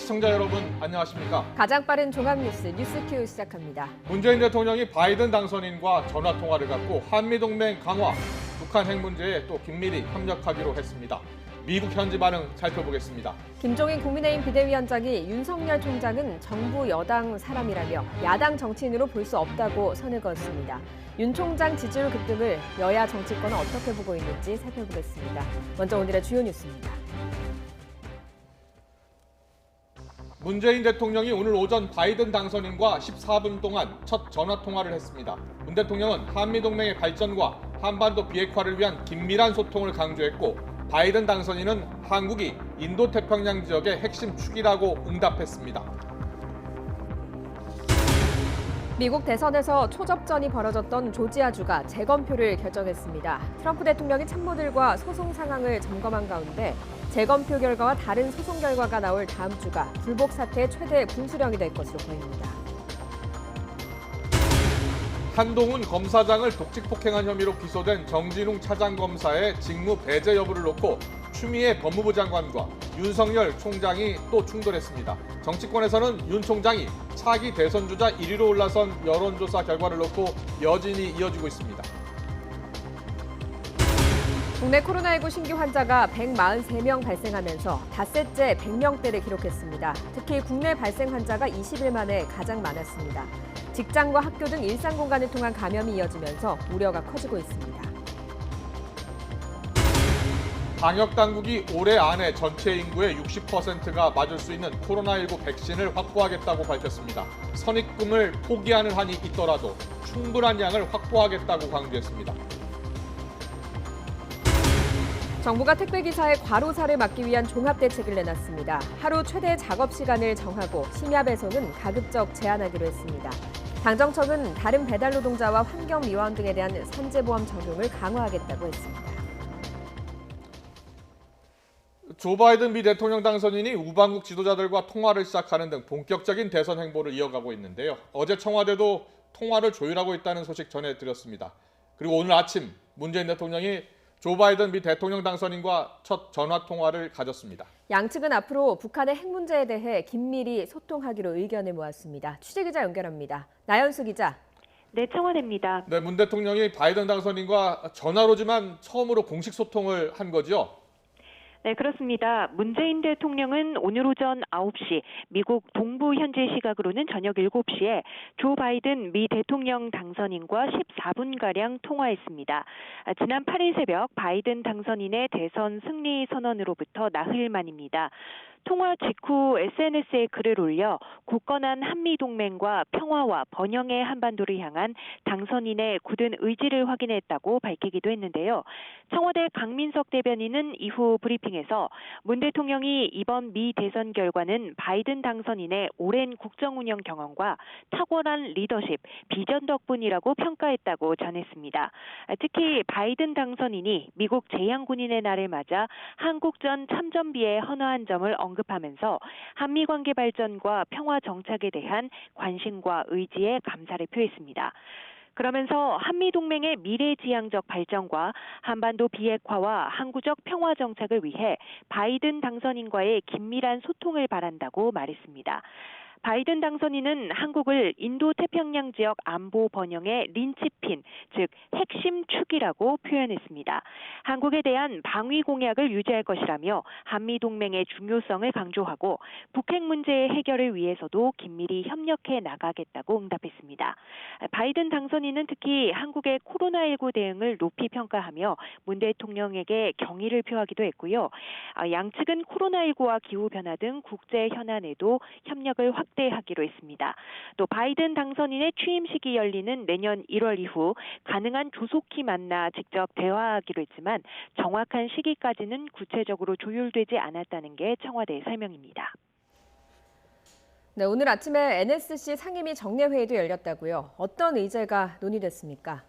시청자 여러분 안녕하십니까? 가장 빠른 종합뉴스 뉴스큐 시작합니다. 문재인 대통령이 바이든 당선인과 전화통화를 갖고 한미동맹 강화, 북한 핵 문제에 또 긴밀히 협력하기로 했습니다. 미국 현지 반응 살펴보겠습니다. 김종인 국민의힘 비대위원장이 윤석열 총장은 정부 여당 사람이라며 야당 정치인으로 볼 수 없다고 선을 그었습니다. 윤 총장 지지율 급등을 여야 정치권은 어떻게 보고 있는지 살펴보겠습니다. 먼저 오늘의 주요 뉴스입니다. 문재인 대통령이 오늘 오전 바이든 당선인과 14분 동안 첫 전화통화를 했습니다. 문 대통령은 한미동맹의 발전과 한반도 비핵화를 위한 긴밀한 소통을 강조했고 바이든 당선인은 한국이 인도태평양 지역의 핵심 축이라고 응답했습니다. 미국 대선에서 초접전이 벌어졌던 조지아주가 재검표를 결정했습니다. 트럼프 대통령이 참모들과 소송 상황을 점검한 가운데 재검표 결과와 다른 소송 결과가 나올 다음 주가 불복 사태의 최대 분수령이 될 것으로 보입니다. 한동훈 검사장을 독직 폭행한 혐의로 기소된 정진웅 차장검사의 직무 배제 여부를 놓고 추미애 법무부 장관과 윤석열 총장이 또 충돌했습니다. 정치권에서는 윤 총장이 차기 대선 주자 1위로 올라선 여론조사 결과를 놓고 여진이 이어지고 있습니다. 국내 코로나19 신규 환자가 143명 발생하면서 닷새째 100명대를 기록했습니다. 특히 국내 발생 환자가 20일 만에 가장 많았습니다. 직장과 학교 등 일상 공간을 통한 감염이 이어지면서 우려가 커지고 있습니다. 방역당국이 올해 안에 전체 인구의 60%가 맞을 수 있는 코로나19 백신을 확보하겠다고 밝혔습니다. 선입금을 포기하는 한이 있더라도 충분한 양을 확보하겠다고 강조했습니다. 정부가 택배기사의 과로사를 막기 위한 종합대책을 내놨습니다. 하루 최대 작업 시간을 정하고 심야 배송은 가급적 제한하기로 했습니다. 당정청은 다른 배달 노동자와 환경미화원 등에 대한 산재보험 적용을 강화하겠다고 했습니다. 조 바이든 미 대통령 당선인이 우방국 지도자들과 통화를 시작하는 등 본격적인 대선 행보를 이어가고 있는데요. 어제 청와대도 통화를 조율하고 있다는 소식 전해드렸습니다. 그리고 오늘 아침 문재인 대통령이 조 바이든 미 대통령 당선인과 첫 전화통화를 가졌습니다. 양측은 앞으로 북한의 핵 문제에 대해 긴밀히 소통하기로 의견을 모았습니다. 취재기자 연결합니다. 나연수 기자. 네, 청와대입니다. 네, 문 대통령이 바이든 당선인과 전화로지만 처음으로 공식 소통을 한 거죠? 네, 그렇습니다. 문재인 대통령은 오늘 오전 9시, 미국 동부 현지 시각으로는 저녁 7시에 조 바이든 미 대통령 당선인과 14분가량 통화했습니다. 지난 8일 새벽 바이든 당선인의 대선 승리 선언으로부터 나흘 만입니다. 통화 직후 SNS에 글을 올려 굳건한 한미동맹과 평화와 번영의 한반도를 향한 당선인의 굳은 의지를 확인했다고 밝히기도 했는데요. 청와대 강민석 대변인은 이후 브리핑에서 문 대통령이 이번 미 대선 결과는 바이든 당선인의 오랜 국정운영 경험과 탁월한 리더십, 비전 덕분이라고 평가했다고 전했습니다. 특히 바이든 당선인이 미국 제향군인의 날을 맞아 한국전 참전비에 헌화한 점을 언급하면서 한미관계 발전과 평화 정착에 대한 관심과 의지에 감사를 표했습니다. 그러면서 한미동맹의 미래지향적 발전과 한반도 비핵화와 항구적 평화 정착을 위해 바이든 당선인과의 긴밀한 소통을 바란다고 말했습니다. 바이든 당선인은 한국을 인도태평양 지역 안보 번영의 린치핀, 즉 핵심 축이라고 표현했습니다. 한국에 대한 방위 공약을 유지할 것이라며 한미동맹의 중요성을 강조하고 북핵 문제의 해결을 위해서도 긴밀히 협력해 나가겠다고 응답했습니다. 바이든 당선인은 특히 한국의 코로나19 대응을 높이 평가하며 문 대통령에게 경의를 표하기도 했고요. 양측은 코로나19와 기후변화 등 국제 현안에도 협력을 확대하기로 했습니다. 또 바이든 당선인의 취임식이 열리는 내년 1월 이후 가능한 조속히 만나 직접 대화하기로 했지만 정확한 시기까지는 구체적으로 조율되지 않았다는 게 청와대의 설명입니다. 네, 오늘 아침에 NSC 상임위 정례회의도 열렸다고요. 어떤 의제가 논의됐습니까?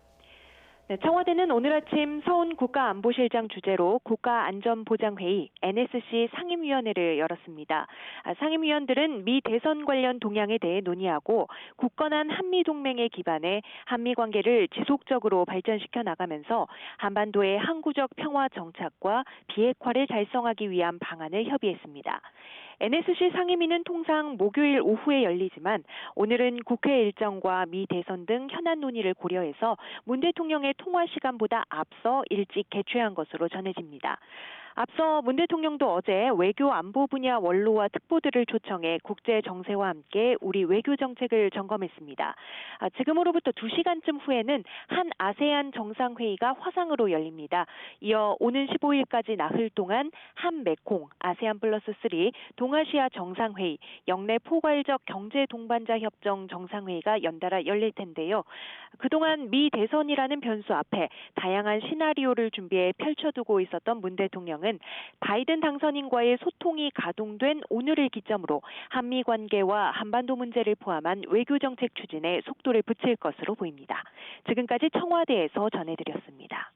네, 청와대는 오늘 아침 서훈 국가안보실장 주재로 국가안전보장회의 NSC 상임위원회를 열었습니다. 상임위원들은 미 대선 관련 동향에 대해 논의하고 굳건한 한미동맹에 기반해 한미관계를 지속적으로 발전시켜 나가면서 한반도의 항구적 평화 정착과 비핵화를 달성하기 위한 방안을 협의했습니다. NSC 상임위는 통상 목요일 오후에 열리지만 오늘은 국회 일정과 미 대선 등 현안 논의를 고려해서 문 대통령의 통화 시간보다 앞서 일찍 개최한 것으로 전해집니다. 앞서 문 대통령도 어제 외교 안보 분야 원로와 특보들을 초청해 국제 정세와 함께 우리 외교 정책을 점검했습니다. 지금으로부터 2시간쯤 후에는 한 아세안 정상회의가 화상으로 열립니다. 이어 오는 15일까지 나흘 동안 한 메콩, 아세안 플러스 3, 동아시아 정상회의, 영내 포괄적 경제 동반자 협정 정상회의가 연달아 열릴 텐데요. 그동안 미 대선이라는 변수 앞에 다양한 시나리오를 준비해 펼쳐두고 있었던 문 대통령은 바이든 당선인과의 소통이 가동된 오늘을 기점으로 한미 관계와 한반도 문제를 포함한 외교 정책 추진에 속도를 붙일 것으로 보입니다. 지금까지 청와대에서 전해드렸습니다.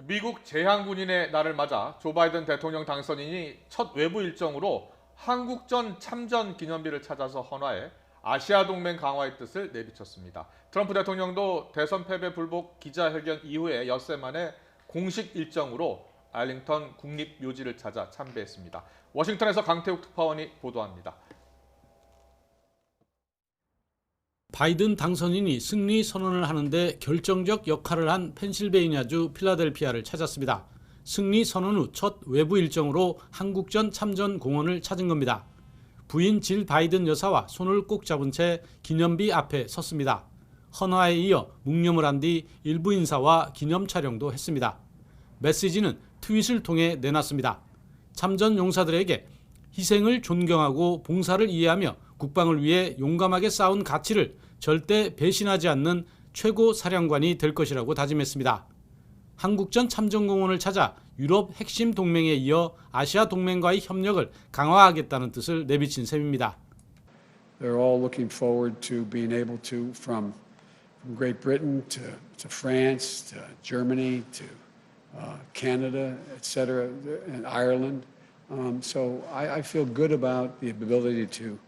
미국 재향군인의 날을 맞아 조 바이든 대통령 당선인이 첫 외부 일정으로 한국전 참전 기념비를 찾아서 헌화해 아시아 동맹 강화의 뜻을 내비쳤습니다. 트럼프 대통령도 대선 패배 불복 기자회견 이후에 엿새 만에 공식 일정으로 알링턴 국립묘지를 찾아 참배했습니다. 워싱턴에서 강태욱 특파원이 보도합니다. 바이든 당선인이 승리 선언을 하는데 결정적 역할을 한 펜실베이니아주 필라델피아를 찾았습니다. 승리 선언 후 첫 외부 일정으로 한국전 참전 공원을 찾은 겁니다. 부인 질 바이든 여사와 손을 꼭 잡은 채 기념비 앞에 섰습니다. 헌화에 이어 묵념을 한 뒤 일부 인사와 기념 촬영도 했습니다. 메시지는 트윗을 통해 내놨습니다. 참전 용사들에게 희생을 존경하고 봉사를 이해하며 국방을 위해 용감하게 싸운 가치를 절대 배신하지 않는 최고 사령관이 될 것이라고 다짐했습니다. 한국전 참전공원을 찾아 유럽 핵심 동맹에 이어 아시아 동맹과의 협력을 강화하겠다는 뜻을 내비친 셈입니다. They're all looking forward to being able to, from Great Britain to France, to Germany, to Canada, etc., and Ireland. So I feel good about the ability to.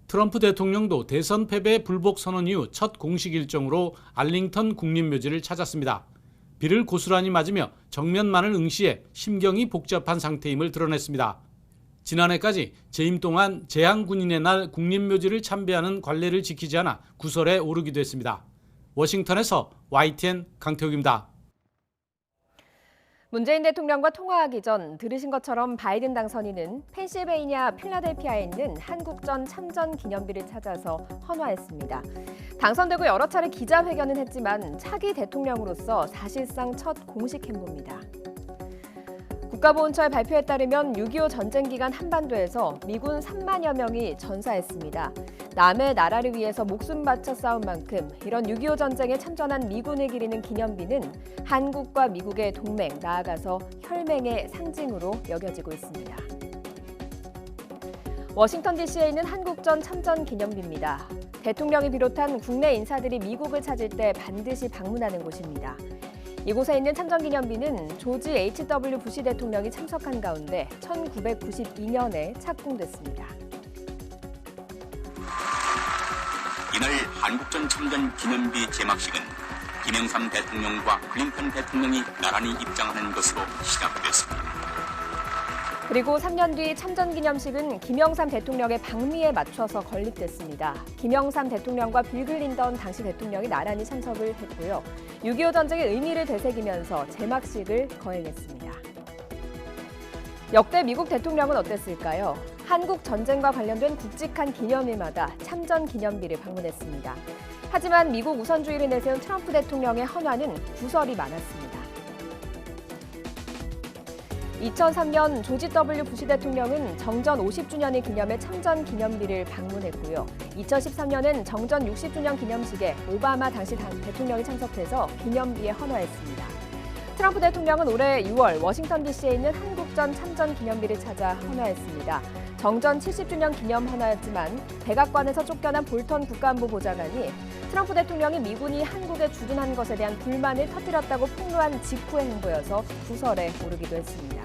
트럼프 대통령도 대선 패배 불복 선언 이후 첫 공식 일정으로 알링턴 국립묘지를 찾았습니다. 비를 고스란히 맞으며 정면만을 응시해 심경이 복잡한 상태임을 드러냈습니다. 지난해까지 재임 동안 재향군인의 날 국립묘지를 참배하는 관례를 지키지 않아 구설에 오르기도 했습니다. 워싱턴에서 YTN 강태욱입니다. 문재인 대통령과 통화하기 전 들으신 것처럼 바이든 당선인은 펜실베이니아 필라델피아에 있는 한국전 참전 기념비를 찾아서 헌화했습니다. 당선되고 여러 차례 기자회견은 했지만 차기 대통령으로서 사실상 첫 공식 행보입니다. 국가보훈처의 발표에 따르면 6.25 전쟁 기간 한반도에서 미군 3만여 명이 전사했습니다. 남의 나라를 위해서 목숨 바쳐 싸운 만큼 이런 6.25 전쟁에 참전한 미군을 기리는 기념비는 한국과 미국의 동맹, 나아가서 혈맹의 상징으로 여겨지고 있습니다. 워싱턴 DC에 있는 한국전 참전 기념비입니다. 대통령이 비롯한 국내 인사들이 미국을 찾을 때 반드시 방문하는 곳입니다. 이곳에 있는 참전기념비는 조지 H.W. 부시 대통령이 참석한 가운데 1992년에 착공됐습니다. 이날 한국전 참전 기념비 제막식은 김영삼 대통령과 클린턴 대통령이 나란히 입장하는 것으로 시작됐습니다. 그리고 3년 뒤 참전기념식은 김영삼 대통령의 방미에 맞춰서 건립됐습니다. 김영삼 대통령과 빌 클린턴 당시 대통령이 나란히 참석을 했고요. 6.25 전쟁의 의미를 되새기면서 제막식을 거행했습니다. 역대 미국 대통령은 어땠을까요? 한국 전쟁과 관련된 굵직한 기념일마다 참전 기념비를 방문했습니다. 하지만 미국 우선주의를 내세운 트럼프 대통령의 헌화는 구설이 많았습니다. 2003년 조지 W. 부시 대통령은 정전 50주년을 기념해 참전 기념비를 방문했고요. 2013년엔 정전 60주년 기념식에 오바마 당시 대통령이 참석해서 기념비에 헌화했습니다. 트럼프 대통령은 올해 6월 워싱턴 DC에 있는 한국전 참전 기념비를 찾아 헌화했습니다. 정전 70주년 기념 헌화였지만 백악관에서 쫓겨난 볼턴 국가안보 보좌관이 트럼프 대통령이 미군이 한국에 주둔한 것에 대한 불만을 터뜨렸다고 폭로한 직후의 행보여서 구설에 오르기도 했습니다.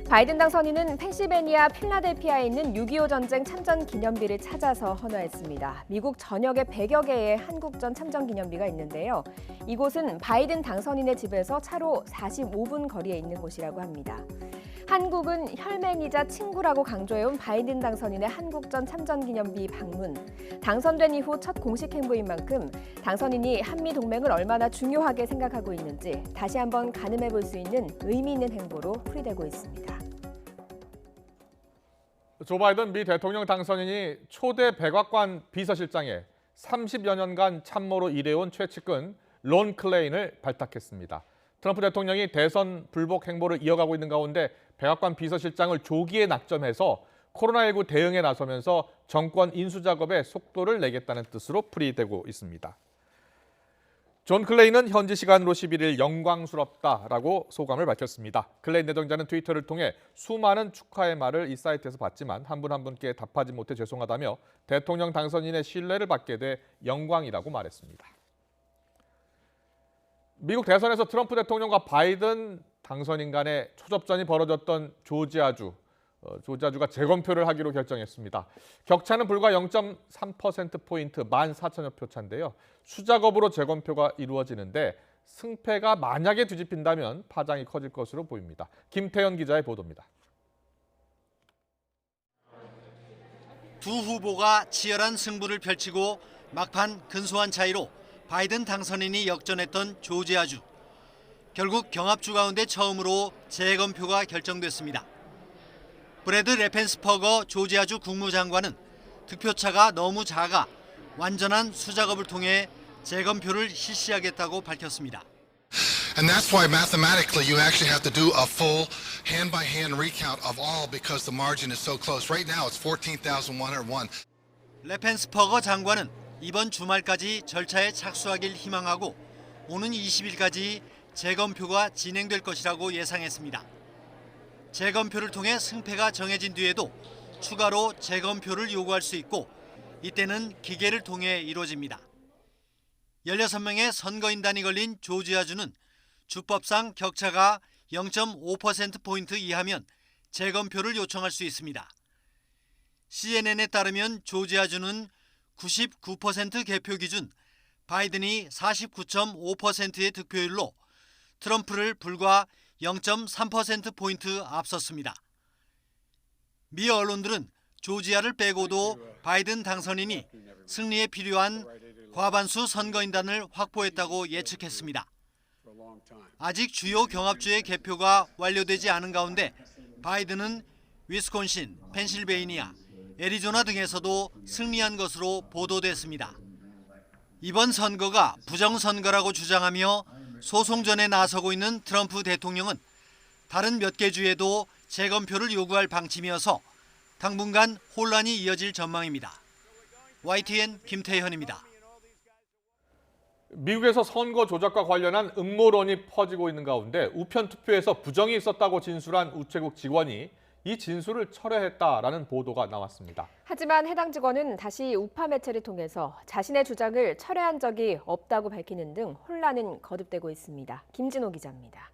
바이든 당선인은 펜실베니아 필라델피아에 있는 6.25 전쟁 참전 기념비를 찾아서 헌화했습니다. 미국 전역에 100여 개의 한국전 참전 기념비가 있는데요. 이곳은 바이든 당선인의 집에서 차로 45분 거리에 있는 곳이라고 합니다. 한국은 혈맹이자 친구라고 강조해온 바이든 당선인의 한국전 참전기념비 방문. 당선된 이후 첫 공식 행보인 만큼 당선인이 한미 동맹을 얼마나 중요하게 생각하고 있는지 다시 한번 가늠해 볼 수 있는 의미 있는 행보로 풀이되고 있습니다. 조 바이든 미 대통령 당선인이 초대 백악관 비서실장에 30여 년간 참모로 일해온 최측근 론 클레인을 발탁했습니다. 트럼프 대통령이 대선 불복 행보를 이어가고 있는 가운데 백악관 비서실장을 조기에 낙점해서 코로나19 대응에 나서면서 정권 인수 작업에 속도를 내겠다는 뜻으로 풀이되고 있습니다. 존 클레인은 현지 시간으로 11일 영광스럽다라고 소감을 밝혔습니다. 클레인 내정자는 트위터를 통해 수많은 축하의 말을 이 사이트에서 받지만 한 분 한 분께 답하지 못해 죄송하다며 대통령 당선인의 신뢰를 받게 돼 영광이라고 말했습니다. 미국 대선에서 트럼프 대통령과 바이든 당선인 간의 초접전이 벌어졌던 조지아주가 재검표를 하기로 결정했습니다. 격차는 불과 0.3%포인트 14,000여 표 차인데요. 수작업으로 재검표가 이루어지는데 승패가 만약에 뒤집힌다면 파장이 커질 것으로 보입니다. 김태현 기자의 보도입니다. 두 후보가 치열한 승부를 펼치고 막판 근소한 차이로 바이든 당선인이 역전했던 조지아주. 결국 경합주 가운데 처음으로 재검표가 결정됐습니다. 브래드 레펜스퍼거 조지아주 국무장관은 득표차가 너무 작아 완전한 수작업을 통해 재검표를 실시하겠다고 밝혔습니다. And that's why mathematically you actually have to do a full hand-by-hand recount of all because the margin is so close. Right now it's 14,101. 레펜스퍼거 장관은 이번 주말까지 절차에 착수하길 희망하고 오는 20일까지 재검표가 진행될 것이라고 예상했습니다. 재검표를 통해 승패가 정해진 뒤에도 추가로 재검표를 요구할 수 있고 이때는 기계를 통해 이루어집니다. 16명의 선거인단이 걸린 조지아주는 주법상 격차가 0.5%포인트 이하면 재검표를 요청할 수 있습니다. CNN에 따르면 조지아주는 99% 개표 기준 바이든이 49.5%의 득표율로 트럼프를 불과 0.3%포인트 앞섰습니다. 미 언론들은 조지아를 빼고도 바이든 당선인이 승리에 필요한 과반수 선거인단을 확보했다고 예측했습니다. 아직 주요 경합주의 개표가 완료되지 않은 가운데 바이든은 위스콘신, 펜실베이니아, 애리조나 등에서도 승리한 것으로 보도됐습니다. 이번 선거가 부정선거라고 주장하며 소송전에 나서고 있는 트럼프 대통령은 다른 몇 개 주에도 재검표를 요구할 방침이어서 당분간 혼란이 이어질 전망입니다. YTN 김태현입니다. 미국에서 선거 조작과 관련한 음모론이 퍼지고 있는 가운데 우편 투표에서 부정이 있었다고 진술한 우체국 직원이 이 진술을 철회했다라는 보도가 나왔습니다. 하지만 해당 직원은 다시 우파 매체를 통해서 자신의 주장을 철회한 적이 없다고 밝히는 등 혼란은 거듭되고 있습니다. 김진호 기자입니다.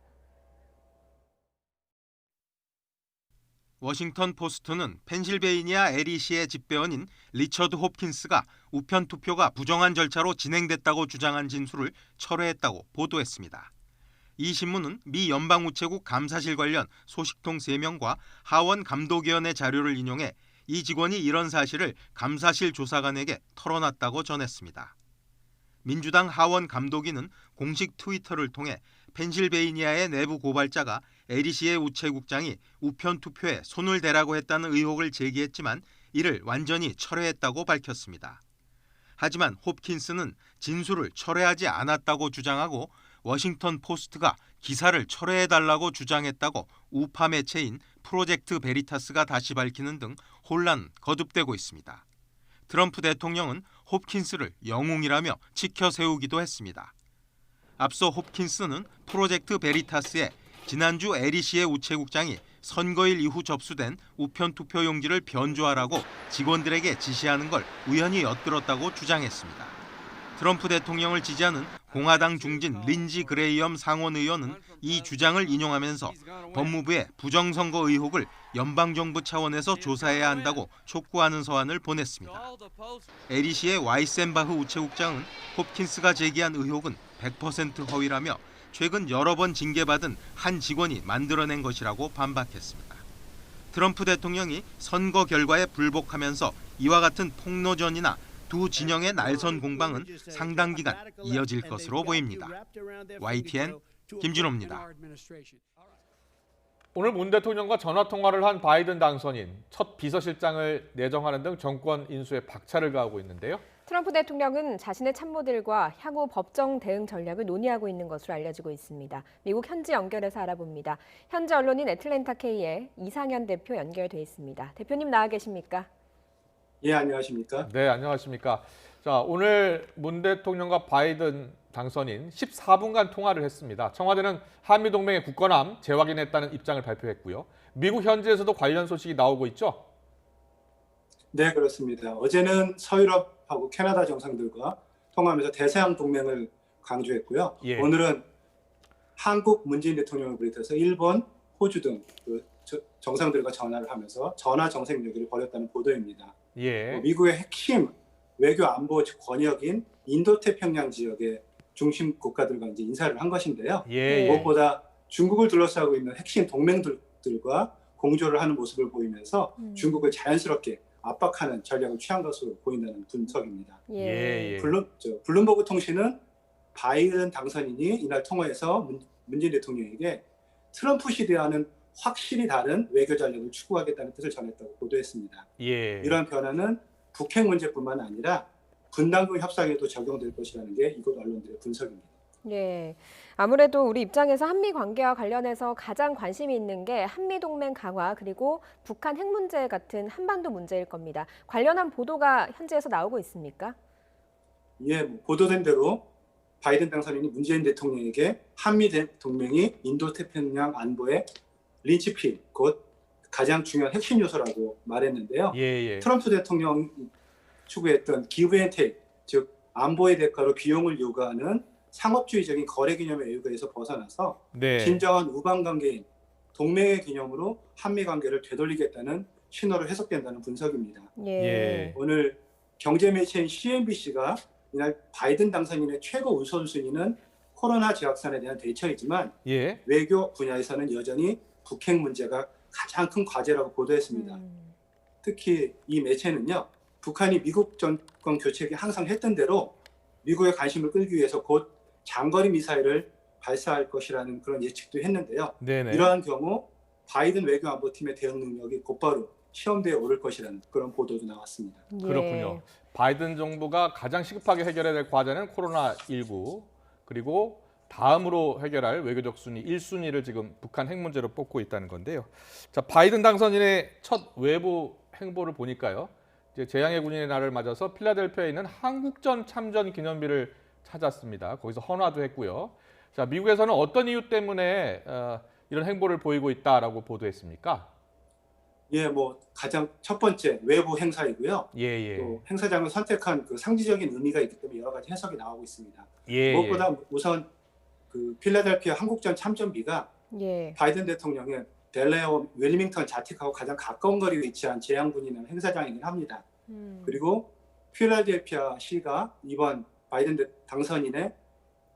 워싱턴 포스트는 펜실베이니아 에리시의 집배원인 리처드 홉킨스가 우편 투표가 부정한 절차로 진행됐다고 주장한 진술을 철회했다고 보도했습니다. 이 신문은 미 연방우체국 감사실 관련 소식통 3명과 하원 감독위원회 자료를 인용해 이 직원이 이런 사실을 감사실 조사관에게 털어놨다고 전했습니다. 민주당 하원 감독위는 공식 트위터를 통해 펜실베이니아의 내부 고발자가 에리시의 우체국장이 우편 투표에 손을 대라고 했다는 의혹을 제기했지만 이를 완전히 철회했다고 밝혔습니다. 하지만 홉킨스는 진술을 철회하지 않았다고 주장하고 워싱턴 포스트가 기사를 철회해달라고 주장했다고 우파 매체인 프로젝트 베리타스가 다시 밝히는 등 혼란 거듭되고 있습니다. 트럼프 대통령은 홉킨스를 영웅이라며 치켜세우기도 했습니다. 앞서 홉킨스는 프로젝트 베리타스에 지난주 에리시의 우체국장이 선거일 이후 접수된 우편 투표 용지를 변조하라고 직원들에게 지시하는 걸 우연히 엿들었다고 주장했습니다. 트럼프 대통령을 지지하는 공화당 중진 린지 그레이엄 상원 의원은 이 주장을 인용하면서 법무부에 부정선거 의혹을 연방정부 차원에서 조사해야 한다고 촉구하는 서한을 보냈습니다. 에리시의 와이센바흐 우체국장은 홉킨스가 제기한 의혹은 100% 허위라며 최근 여러 번 징계받은 한 직원이 만들어낸 것이라고 반박했습니다. 트럼프 대통령이 선거 결과에 불복하면서 이와 같은 폭로전이나 두 진영의 날선 공방은 상당 기간 이어질 것으로 보입니다. YTN 김준호입니다. 오늘 문 대통령과 전화 통화를 한 바이든 당선인, 첫 비서실장을 내정하는 등 정권 인수에 박차를 가하고 있는데요. 트럼프 대통령은 자신의 참모들과 향후 법정 대응 전략을 논의하고 있는 것으로 알려지고 있습니다. 미국 현지 연결해서 알아봅니다. 현지 언론인 애틀랜타 K의 이상현 대표 연결돼 있습니다. 대표님 나와 계십니까? 예, 안녕하십니까? 네, 안녕하십니까. 자, 오늘 문 대통령과 바이든 당선인 14분간 통화를 했습니다. 청와대는 한미동맹의 굳건함 재확인했다는 입장을 발표했고요. 미국 현지에서도 관련 소식이 나오고 있죠? 네, 그렇습니다. 어제는 서유럽하고 캐나다 정상들과 통화하면서 대서양 동맹을 강조했고요. 예. 오늘은 한국 문재인 대통령을 비롯해서 일본, 호주 등 정상들과 전화를 하면서 전화 정상 얘기를 벌였다는 보도입니다. 예. 미국의 핵심 외교 안보 권역인 인도태평양 지역의 중심 국가들과 이제 인사를 한 것인데요. 예. 무엇보다 중국을 둘러싸고 있는 핵심 동맹들과 공조를 하는 모습을 보이면서 중국을 자연스럽게 압박하는 전략을 취한 것으로 보인다는 분석입니다. 예. 블룸버그 통신은 바이든 당선인이 이날 통화에서 문재인 대통령에게 트럼프 시대와는 확실히 다른 외교 전략을 추구하겠다는 뜻을 전했다고 보도했습니다. 예. 이러한 변화는 북핵 문제뿐만 아니라 분담금 협상에도 적용될 것이라는 게 이곳 언론들의 분석입니다. 네, 아무래도 우리 입장에서 한미 관계와 관련해서 가장 관심이 있는 게 한미 동맹 강화 그리고 북한 핵 문제 같은 한반도 문제일 겁니다. 관련한 보도가 현지에서 나오고 있습니까? 예, 보도된 대로 바이든 당선인이 문재인 대통령에게 한미 동맹이 인도태평양 안보의 린치필, 곧 가장 중요한 핵심 요소라고 말했는데요. 예. 트럼프 대통령이 추구했던 기브 앤 테이크, 즉 안보의 대가로 비용을 요구하는 상업주의적인 거래 개념의 외교에서 벗어나서 네. 진정한 우방 관계인 동맹의 개념으로 한미 관계를 되돌리겠다는 신호로 해석된다는 분석입니다. 예. 오늘 경제 매체인 CNBC가 이날 바이든 당선인의 최고 우선순위는 코로나 재확산에 대한 대처이지만 예. 외교 분야에서는 여전히 북핵 문제가 가장 큰 과제라고 보도했습니다. 특히 이 매체는요, 북한이 미국 정권 교체에 항상 했던 대로 미국의 관심을 끌기 위해서 곧 장거리 미사일을 발사할 것이라는 그런 예측도 했는데요. 네네. 이러한 경우 바이든 외교안보팀의 대응 능력이 곧바로 시험대에 오를 것이라는 그런 보도도 나왔습니다. 그렇군요. 바이든 정부가 가장 시급하게 해결해야 될 과제는 코로나19, 그리고 다음으로 해결할 외교적 순위 1순위를 지금 북한 핵 문제로 뽑고 있다는 건데요. 자, 바이든 당선인의 첫 외부 행보를 보니까요. 이제 재앙의 군인의 날을 맞아서 필라델피아에 있는 한국전 참전 기념비를 찾았습니다. 거기서 헌화도 했고요. 자, 미국에서는 어떤 이유 때문에 이런 행보를 보이고 있다라고 보도했습니까? 예, 가장 첫 번째 외부 행사이고요. 예. 또 행사장을 선택한 그 상징적인 의미가 있기 때문에 여러 가지 해석이 나오고 있습니다. 예. 무엇보다 우선 그 필라델피아 한국전 참전비가 예. 바이든 대통령의 델레어 웰링턴 자택하고 가장 가까운 거리에 위치한 재향군인의 행사장이긴 합니다. 그리고 필라델피아 시가 이번 바이든 당선인의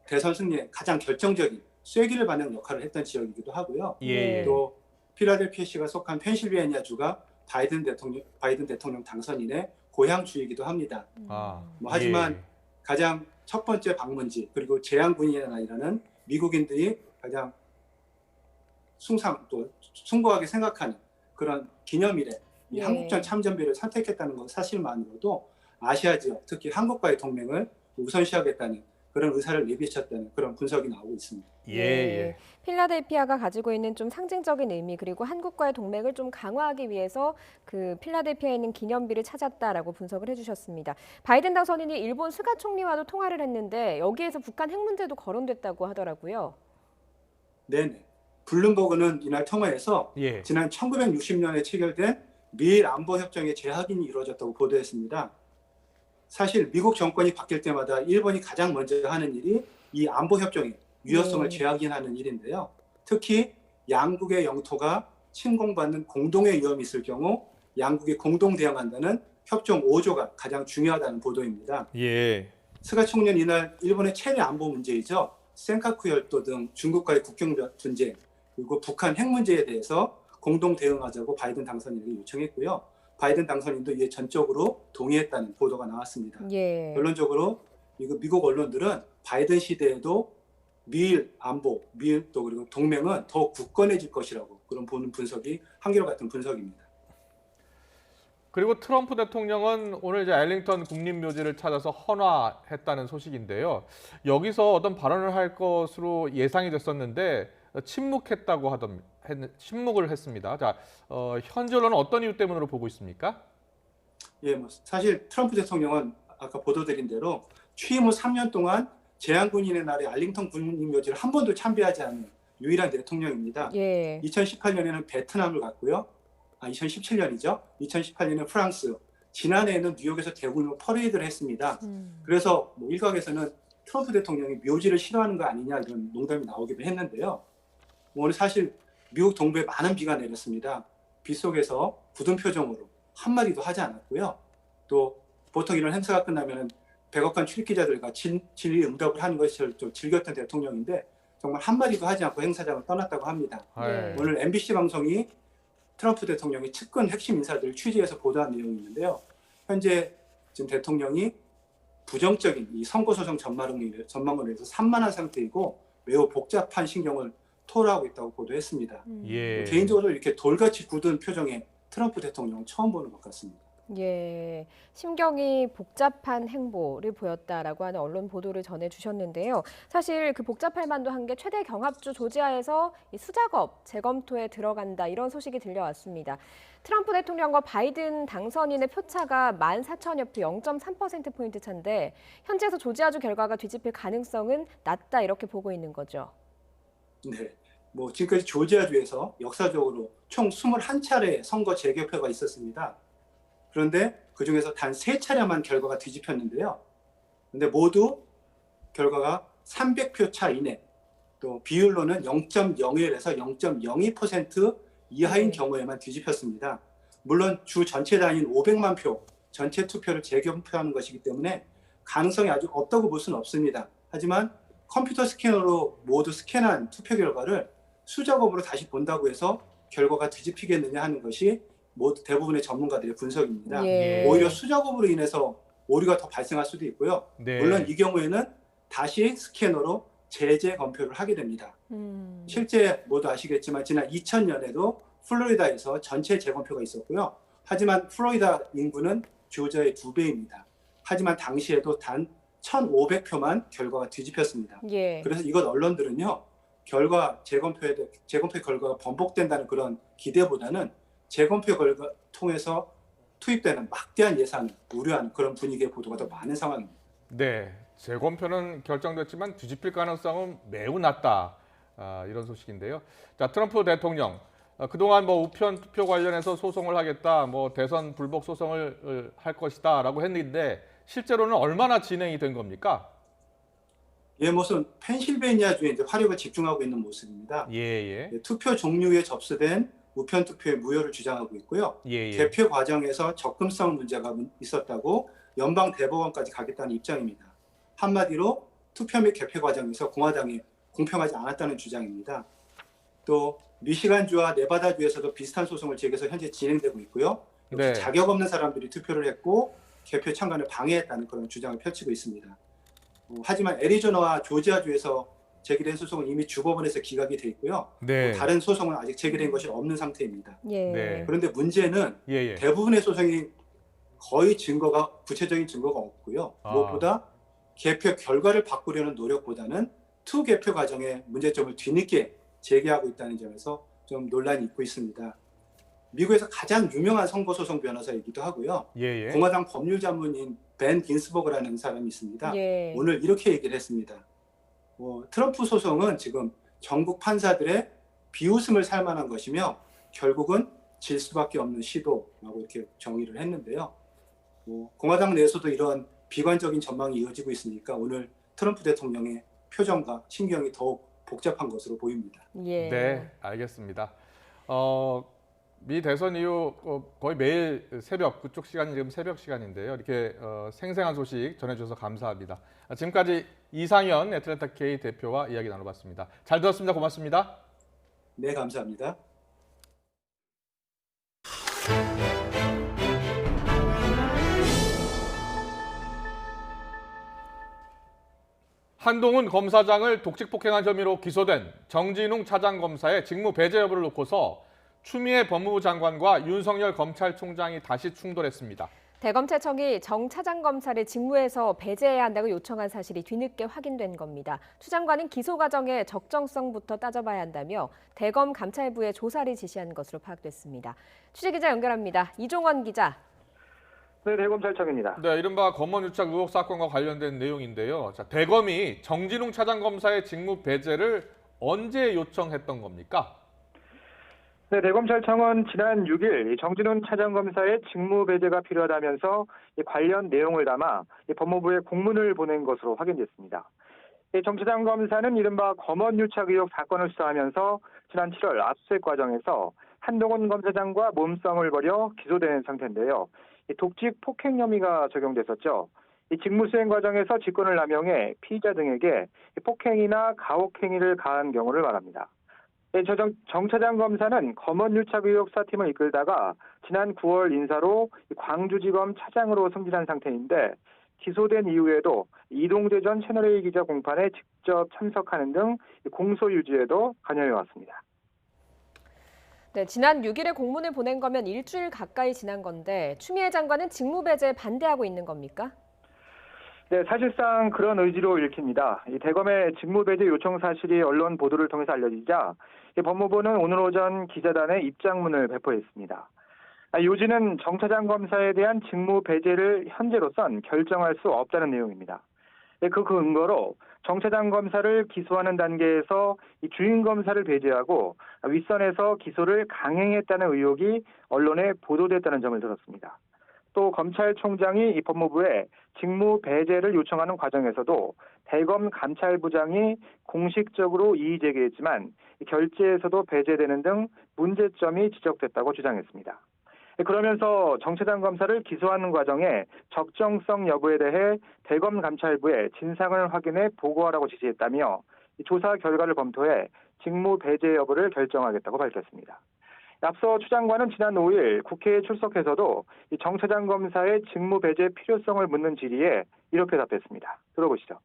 대선 승리에 가장 결정적인 쐐기를 받는 역할을 했던 지역이기도 하고요. 예. 또 필라델피아 시가 속한 펜실베니아 주가 바이든 대통령 당선인의 고향주이기도 합니다. 하지만 가장 첫 번째 방문지 그리고 재향군인의 날이라는 미국인들이 가장 숭고하게 생각하는 그런 기념일에 이 한국전 참전비를 선택했다는 것 사실만으로도 아시아 지역, 특히 한국과의 동맹을 우선시하겠다는 그런 의사를 내비쳤다는 그런 분석이 나오고 있습니다. 예. 필라델피아가 가지고 있는 좀 상징적인 의미 그리고 한국과의 동맹을 좀 강화하기 위해서 그 필라델피아에 있는 기념비를 찾았다라고 분석을 해주셨습니다. 바이든 당선인이 일본 스가 총리와도 통화를 했는데 여기에서 북한 핵 문제도 거론됐다고 하더라고요. 네네. 블룸버그는 이날 통화에서 지난 1960년에 체결된 미일 안보협정의 재확인이 이루어졌다고 보도했습니다. 사실 미국 정권이 바뀔 때마다 일본이 가장 먼저 하는 일이 이 안보협정의 유효성을 재확인하는 일인데요. 특히 양국의 영토가 침공받는 공동의 위험이 있을 경우 양국이 공동 대응한다는 협정 5조가 가장 중요하다는 보도입니다. 스가 총리는 이날 일본의 최대 안보 문제이죠. 센카쿠 열도 등 중국과의 국경 분쟁 그리고 북한 핵 문제에 대해서 공동 대응하자고 바이든 당선인에게 요청했고요. 바이든 당선인도 이에 전적으로 동의했다는 보도가 나왔습니다. 예. 결론적으로 미국 언론들은 바이든 시대에도 미일 안보, 미일 또 그리고 동맹은 더 굳건해질 것이라고 그런 보는 분석이 한결같은 분석입니다. 그리고 트럼프 대통령은 오늘 이제 엘링턴 국립묘지를 찾아서 헌화했다는 소식인데요. 여기서 어떤 발언을 할 것으로 예상이 됐었는데 침묵을 했습니다. 자, 현지 언론은 어떤 이유 때문으로 보고 있습니까? 예, 사실 트럼프 대통령은 아까 보도드린 대로 취임 후 3년 동안 제한군인의 날에 알링턴 국립묘지를 한 번도 참배하지 않은 유일한 대통령입니다. 예. 2018년에는 베트남을 갔고요. 2017년이죠. 2018년에 프랑스, 지난해에는 뉴욕에서 대규모 퍼레이드를 했습니다. 그래서 일각에서는 트럼프 대통령이 묘지를 싫어하는 거 아니냐 이런 농담이 나오기도 했는데요. 오늘 사실 미국 동부에 많은 비가 내렸습니다. 비 속에서 굳은 표정으로 한마디도 하지 않았고요. 또 보통 이런 행사가 끝나면 백악관 출입기자들과 진리 응답을 하는 것을 좀 즐겼던 대통령인데 정말 한마디도 하지 않고 행사장을 떠났다고 합니다. 네. 오늘 MBC 방송이 트럼프 대통령이 측근 핵심 인사들을 취재해서 보도한 내용이 있는데요. 현재 지금 대통령이 부정적인 이 선거소송 전망으로 인해서 산만한 상태이고 매우 복잡한 신경을 토로하고 있다고 보도했습니다. 예. 개인적으로 이렇게 돌같이 굳은 표정의 트럼프 대통령은 처음 보는 것 같습니다. 예, 심경이 복잡한 행보를 보였다라고 하는 언론 보도를 전해주셨는데요. 사실 그 복잡할 만도 한 게 최대 경합주 조지아에서 이 수작업 재검토에 들어간다 이런 소식이 들려왔습니다. 트럼프 대통령과 바이든 당선인의 표차가 14,000여 표 0.3%포인트 차인데 현재에서 조지아주 결과가 뒤집힐 가능성은 낮다 이렇게 보고 있는 거죠. 네, 지금까지 조지아주에서 역사적으로 총 21차례 선거 재개표가 있었습니다. 그런데 그중에서 단 3차례만 결과가 뒤집혔는데요. 근데 모두 결과가 300표 차 이내, 또 비율로는 0.01에서 0.02% 이하인 경우에만 뒤집혔습니다. 물론 주 전체 단위인 500만 표 전체 투표를 재검표하는 것이기 때문에 가능성이 아주 없다고 볼 수는 없습니다. 하지만 컴퓨터 스캐너로 모두 스캔한 투표 결과를 수작업으로 다시 본다고 해서 결과가 뒤집히겠느냐 하는 것이 모두 대부분의 전문가들의 분석입니다. 예. 오히려 수작업으로 인해서 오류가 더 발생할 수도 있고요. 네. 물론 이 경우에는 다시 스캐너로 재검표를 하게 됩니다. 실제 모두 아시겠지만 지난 2000년에도 플로리다에서 전체 재검표가 있었고요. 하지만 플로리다 인구는 조지아의 2배입니다. 하지만 당시에도 단 1,500표만 결과가 뒤집혔습니다. 예. 그래서 이것 언론들은요. 재검표 결과가 번복된다는 그런 기대보다는 재검표 결과 통해서 투입되는 막대한 예산을 우려하는 그런 분위기의 보도가 더 많은 상황입니다. 네, 재검표는 결정됐지만 뒤집힐 가능성은 매우 낮다. 이런 소식인데요. 자, 트럼프 대통령 그동안 우편 투표 관련해서 소송을 하겠다, 대선 불복 소송을 할 것이다라고 했는데 실제로는 얼마나 진행이 된 겁니까? 예, 펜실베이니아주에 이제 화력을 집중하고 있는 모습입니다. 예. 투표 종류에 접수된 우편 투표의 무효를 주장하고 있고요. 예. 개표 과정에서 접근성 문제가 있었다고 연방 대법원까지 가겠다는 입장입니다. 한마디로 투표 및 개표 과정에서 공화당이 공평하지 않았다는 주장입니다. 또 미시간주와 네바다주에서도 비슷한 소송을 제기해서 현재 진행되고 있고요. 네. 자격 없는 사람들이 투표를 했고 개표 참관을 방해했다는 그런 주장을 펼치고 있습니다. 하지만 애리조나와 조지아주에서 제기된 소송은 이미 주법원에서 기각이 돼 있고요. 네. 다른 소송은 아직 제기된 것이 없는 상태입니다. 예. 네. 그런데 문제는 예. 대부분의 소송이 거의 구체적인 증거가 없고요. 무엇보다 개표 결과를 바꾸려는 노력보다는 투개표 과정의 문제점을 뒤늦게 제기하고 있다는 점에서 좀 논란이 있고 있습니다. 미국에서 가장 유명한 선거소송 변호사이기도 하고요. 예. 공화당 법률 전문인 벤 긴스버그라는 사람이 있습니다. 예. 오늘 이렇게 얘기를 했습니다. 트럼프 소송은 지금 전국 판사들의 비웃음을 살 만한 것이며 결국은 질 수밖에 없는 시도라고 이렇게 정의를 했는데요. 공화당 내에서도 이런 비관적인 전망이 이어지고 있으니까 오늘 트럼프 대통령의 표정과 신경이 더욱 복잡한 것으로 보입니다. 예. 네, 알겠습니다. 미 대선 이후 거의 매일 새벽, 그쪽 시간이 지금 새벽 시간인데요. 이렇게 생생한 소식 전해주셔서 감사합니다. 지금까지 이상현 애틀랜타 K 대표와 이야기 나눠봤습니다. 잘 들었습니다. 고맙습니다. 네, 감사합니다. 한동훈 검사장을 독직 폭행한 혐의로 기소된 정진웅 차장검사의 직무 배제 여부를 놓고서 추미애 법무부 장관과 윤석열 검찰총장이 다시 충돌했습니다. 대검찰청이 정 차장검사를 직무에서 배제해야 한다고 요청한 사실이 뒤늦게 확인된 겁니다. 추 장관은 기소 과정의 적정성부터 따져봐야 한다며 대검 감찰부에 조사를 지시한 것으로 파악됐습니다. 취재기자 연결합니다. 이종원 기자. 네, 대검찰청입니다. 네, 이른바 검언유착 의혹 사건과 관련된 내용인데요. 자, 대검이 정진웅 차장검사의 직무 배제를 언제 요청했던 겁니까? 네, 대검찰청은 지난 6일 정진훈 차장검사의 직무 배제가 필요하다면서 관련 내용을 담아 법무부에 공문을 보낸 것으로 확인됐습니다. 정 차장검사는 이른바 검언유착 의혹 사건을 수사하면서 지난 7월 압수수색 과정에서 한동훈 검사장과 몸싸움을 벌여 기소된 상태인데요. 독직 폭행 혐의가 적용됐었죠. 직무 수행 과정에서 직권을 남용해 피의자 등에게 폭행이나 가혹 행위를 가한 경우를 말합니다. 정 차장 검사는 검언유착 의혹 수사팀을 이끌다가 지난 9월 인사로 광주지검 차장으로 승진한 상태인데 기소된 이후에도 이동재 전 채널A 기자 공판에 직접 참석하는 등 공소 유지에도 관여해왔습니다. 네, 지난 6일에 공문을 보낸 거면 일주일 가까이 지난 건데 추미애 장관은 직무 배제에 반대하고 있는 겁니까? 네, 사실상 그런 의지로 읽힙니다. 이 대검의 직무 배제 요청 사실이 언론 보도를 통해서 알려지자 법무부는 오늘 오전 기자단에 입장문을 배포했습니다. 요지는 정 차장 검사에 대한 직무 배제를 현재로선 결정할 수 없다는 내용입니다. 그 근거로 정 차장 검사를 기소하는 단계에서 이 주임 검사를 배제하고 윗선에서 기소를 강행했다는 의혹이 언론에 보도됐다는 점을 들었습니다. 또 검찰총장이 이 법무부에 직무 배제를 요청하는 과정에서도 대검 감찰부장이 공식적으로 이의 제기했지만 결재에서도 배제되는 등 문제점이 지적됐다고 주장했습니다. 그러면서 정 차장 검사를 기소하는 과정에 적정성 여부에 대해 대검 감찰부에 진상을 확인해 보고하라고 지시했다며 조사 결과를 검토해 직무 배제 여부를 결정하겠다고 밝혔습니다. 앞서 추 장관은 지난 5일 국회에 출석해서도 정 차장 검사의 직무 배제 필요성을 묻는 질의에 이렇게 답했습니다. 들어보시죠.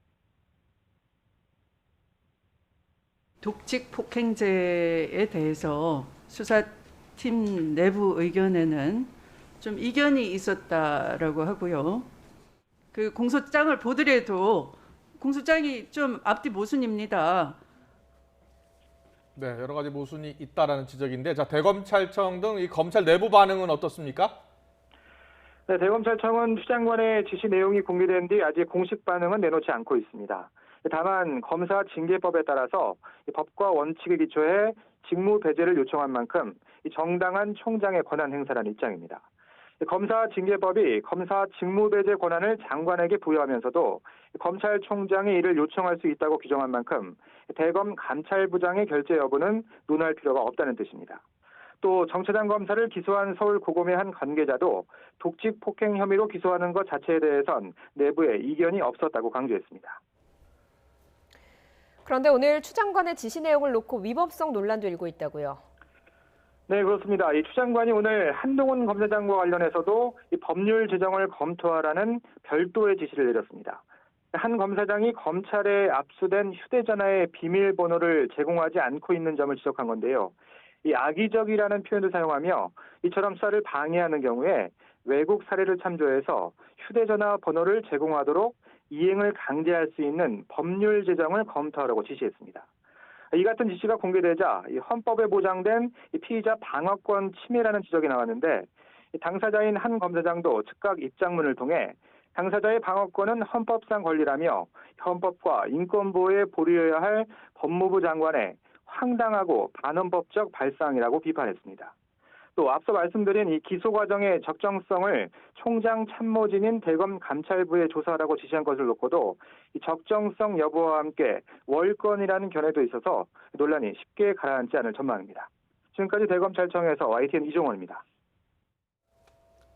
독직 폭행죄에 대해서 수사팀 내부 의견에는 좀 이견이 있었다라고 하고요. 그 공소장을 보더라도 공소장이 좀 앞뒤 모순입니다. 네, 여러 가지 모순이 있다라는 지적인데, 자, 대검찰청 등 이 검찰 내부 반응은 어떻습니까? 네, 대검찰청은 추 장관의 지시 내용이 공개된 뒤 아직 공식 반응은 내놓지 않고 있습니다. 다만 검사 징계법에 따라서 법과 원칙에 기초해 직무 배제를 요청한 만큼 정당한 총장의 권한 행사라는 입장입니다. 검사 징계법이 검사 직무 배제 권한을 장관에게 부여하면서도 검찰총장이 이를 요청할 수 있다고 규정한 만큼 대검 감찰부장의 결재 여부는 논할 필요가 없다는 뜻입니다. 또 정 차장 검사를 기소한 서울고검의 한 관계자도 독직 폭행 혐의로 기소하는 것 자체에 대해선 내부에 이견이 없었다고 강조했습니다. 그런데 오늘 추 장관의 지시 내용을 놓고 위법성 논란도 일고 있다고요. 네, 그렇습니다. 이 추 장관이 오늘 한동훈 검사장과 관련해서도 이 법률 제정을 검토하라는 별도의 지시를 내렸습니다. 한 검사장이 검찰에 압수된 휴대전화의 비밀번호를 제공하지 않고 있는 점을 지적한 건데요. 이 악의적이라는 표현을 사용하며 이처럼 수사를 방해하는 경우에 외국 사례를 참조해서 휴대전화 번호를 제공하도록 이행을 강제할 수 있는 법률 제정을 검토하라고 지시했습니다. 이 같은 지시가 공개되자 헌법에 보장된 피의자 방어권 침해라는 지적이 나왔는데 당사자인 한 검사장도 즉각 입장문을 통해 당사자의 방어권은 헌법상 권리라며 헌법과 인권보호에 보류해야 할 법무부 장관의 황당하고 반헌법적 발상이라고 비판했습니다. 또 앞서 말씀드린 이 기소 과정의 적정성을 총장 참모진인 대검 감찰부에 조사하라고 지시한 것을 놓고도 이 적정성 여부와 함께 월권이라는 견해도 있어서 논란이 쉽게 가라앉지 않을 전망입니다. 지금까지 대검찰청에서 YTN 이종원입니다.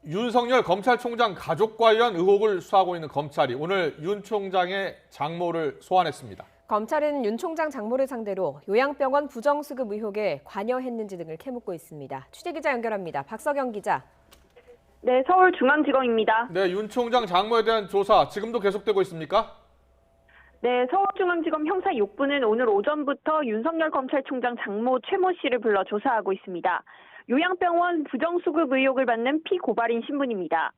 윤석열 검찰총장 가족 관련 의혹을 수사하고 있는 검찰이 오늘 윤 총장의 장모를 소환했습니다. 검찰은 윤 총장 장모를 상대로 요양병원 부정수급 의혹에 관여했는지 등을 캐묻고 있습니다. 취재기자 연결합니다. 박석영 기자. 네, 서울중앙지검입니다. 네, 윤 총장 장모에 대한 조사 지금도 계속되고 있습니까? 네, 서울중앙지검 형사 6부는 오늘 오전부터 윤석열 검찰총장 장모 최모 씨를 불러 조사하고 있습니다. 요양병원 부정수급 의혹을 받는 피고발인 신분입니다.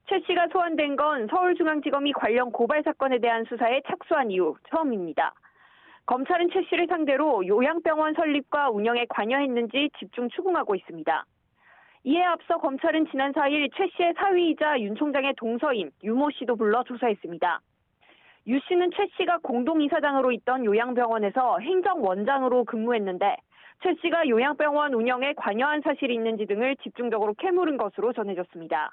최 씨가 소환된 건 서울중앙지검이 관련 고발 사건에 대한 수사에 착수한 이후 처음입니다. 검찰은 최 씨를 상대로 요양병원 설립과 운영에 관여했는지 집중 추궁하고 있습니다. 이에 앞서 검찰은 지난 4일 최 씨의 사위이자 윤 총장의 동서인 유모 씨도 불러 조사했습니다. 유 씨는 최 씨가 공동이사장으로 있던 요양병원에서 행정원장으로 근무했는데 최 씨가 요양병원 운영에 관여한 사실이 있는지 등을 집중적으로 캐물은 것으로 전해졌습니다.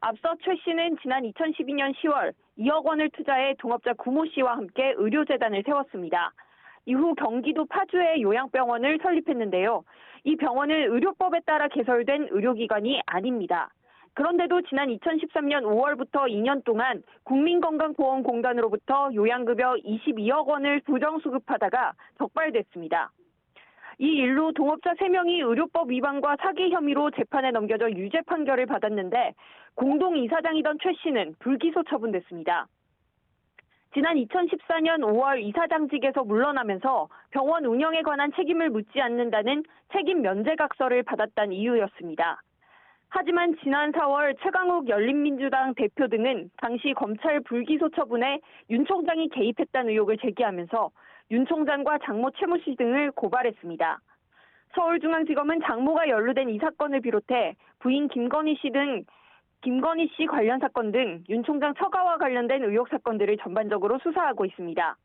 앞서 최 씨는 지난 2012년 10월 2억 원을 투자해 동업자 구모 씨와 함께 의료재단을 세웠습니다. 이후 경기도 파주에 요양병원을 설립했는데요. 이 병원은 의료법에 따라 개설된 의료기관이 아닙니다. 그런데도 지난 2013년 5월부터 2년 동안 국민건강보험공단으로부터 요양급여 22억 원을 부정수급하다가 적발됐습니다. 이 일로 동업자 3명이 의료법 위반과 사기 혐의로 재판에 넘겨져 유죄 판결을 받았는데 공동이사장이던 최 씨는 불기소 처분됐습니다. 지난 2014년 5월 이사장직에서 물러나면서 병원 운영에 관한 책임을 묻지 않는다는 책임 면제각서를 받았다는 이유였습니다. 하지만 지난 4월 최강욱 열린민주당 대표 등은 당시 검찰 불기소 처분에 윤 총장이 개입했다는 의혹을 제기하면서 윤 총장과 장모 최모 씨 등을 고발했습니다. 서울중앙지검은 장모가 연루된 이 사건을 비롯해 부인 김건희 씨 관련 사건 등 윤 총장 처가와 관련된 의혹 사건들을 전반적으로 수사하고 있습니다.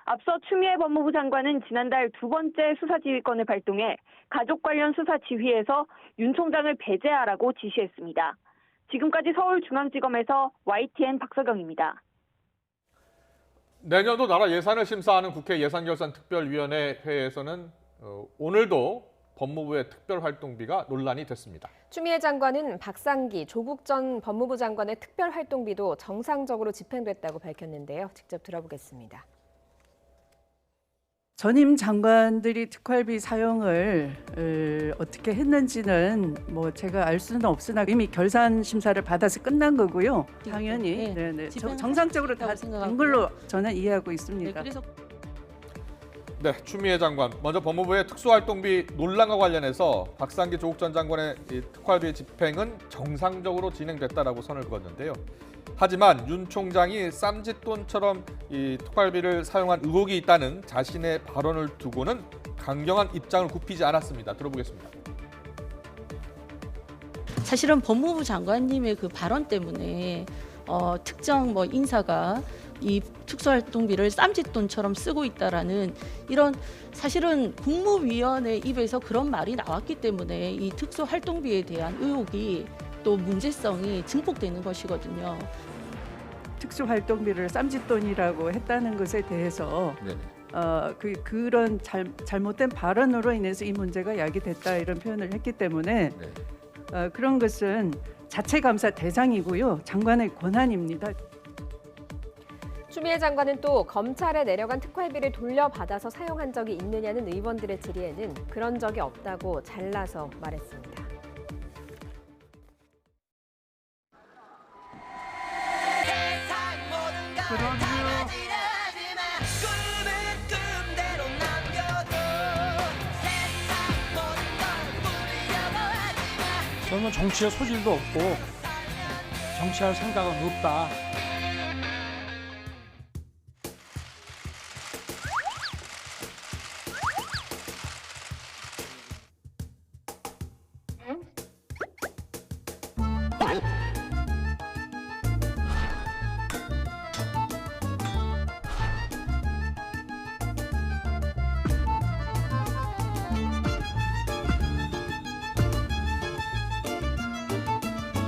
앞서 추미애 법무부 장관은 지난달 두 번째 수사지휘권을 발동해 가족 관련 수사 지휘에서 윤 총장을 배제하라고 지시했습니다. 지금까지 서울중앙지검에서 YTN 박서경입니다. 내년도 나라 예산을 심사하는 국회 예산결산특별위원회 회의에서는 오늘도 법무부의 특별활동비가 논란이 됐습니다. 추미애 장관은 박상기, 조국 전 법무부 장관의 특별활동비도 정상적으로 집행됐다고 밝혔는데요. 직접 들어보겠습니다. 전임 장관들이 특활비 사용을 어떻게 했는지는 뭐 제가 알 수는 없으나 이미 결산 심사를 받아서 끝난 거고요. 당연히 네네. 정상적으로 다 된 걸로 저는 이해하고 있습니다. 네, 추미애 장관. 먼저 법무부의 특수활동비 논란과 관련해서 박상기 조국 전 장관의 특활비 집행은 정상적으로 진행됐다라고 선을 그었는데요. 하지만 윤 총장이 쌈짓돈처럼 이 특활비를 사용한 의혹이 있다는 자신의 발언을 두고는 강경한 입장을 굽히지 않았습니다. 들어보겠습니다. 사실은 법무부 장관님의 그 발언 때문에 특정 인사가 이 특수활동비를 쌈짓돈처럼 쓰고 있다라는 이런 사실은 국무위원회 입에서 그런 말이 나왔기 때문에 이 특수활동비에 대한 의혹이 또 문제성이 증폭되는 것이거든요. 특수활동비를 쌈짓돈이라고 했다는 것에 대해서 그런 잘못된 발언으로 인해서 이 문제가 야기됐다 이런 표현을 했기 때문에 그런 것은 자체감사 대상이고요. 장관의 권한입니다. 추미애 장관은 또 검찰에 내려간 특활비를 돌려받아서 사용한 적이 있느냐는 의원들의 질의에는 그런 적이 없다고 잘라서 말했습니다. 저는 정치에 소질도 없고 정치할 생각은 없다.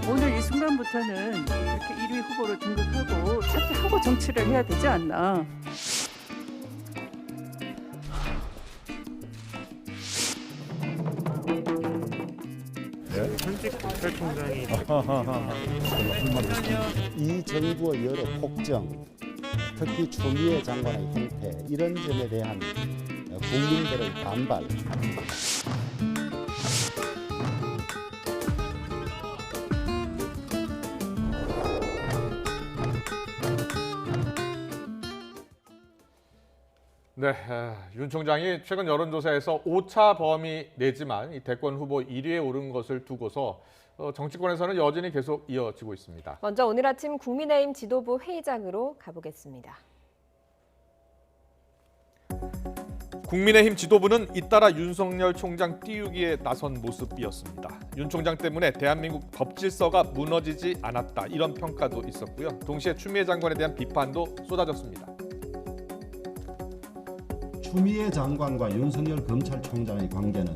오늘 이 순간부터는 이렇게 1위 후보로 등극하고 사퇴하고 정치를 해야 되지 않나. 현재 현직 검찰총장이 이 정부의 여러 폭정, 특히 추미애 장관의 행태 이런 점에 대한 국민들의 반발. 네, 윤 총장이 최근 여론조사에서 오차 범위 내지만 이 대권 후보 1위에 오른 것을 두고서 정치권에서는 여전히 계속 이어지고 있습니다. 먼저 오늘 아침 국민의힘 지도부 회의장으로 가보겠습니다. 국민의힘 지도부는 잇따라 윤석열 총장 띄우기에 나선 모습이었습니다. 윤 총장 때문에 대한민국 법 질서가 무너지지 않았다 이런 평가도 있었고요. 동시에 추미애 장관에 대한 비판도 쏟아졌습니다. 추미애 장관과 윤석열 검찰총장의 관계는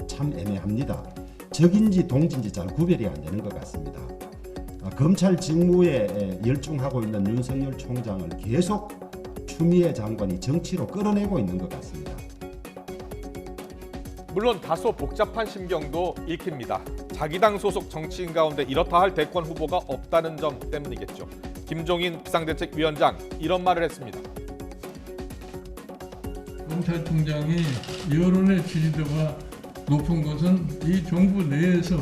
참 애매합니다. 적인지 동지인지 잘 구별이 안 되는 것 같습니다. 검찰 직무에 열중하고 있는 윤석열 총장을 계속 추미애 장관이 정치로 끌어내고 있는 것 같습니다. 물론 다소 복잡한 심경도 읽힙니다. 자기 당 소속 정치인 가운데 이렇다 할 대권 후보가 없다는 점 때문이겠죠. 김종인 비상대책위원장 이런 말을 했습니다. 검찰총장이 여론의 지지도가 높은 것은 이 정부 내에서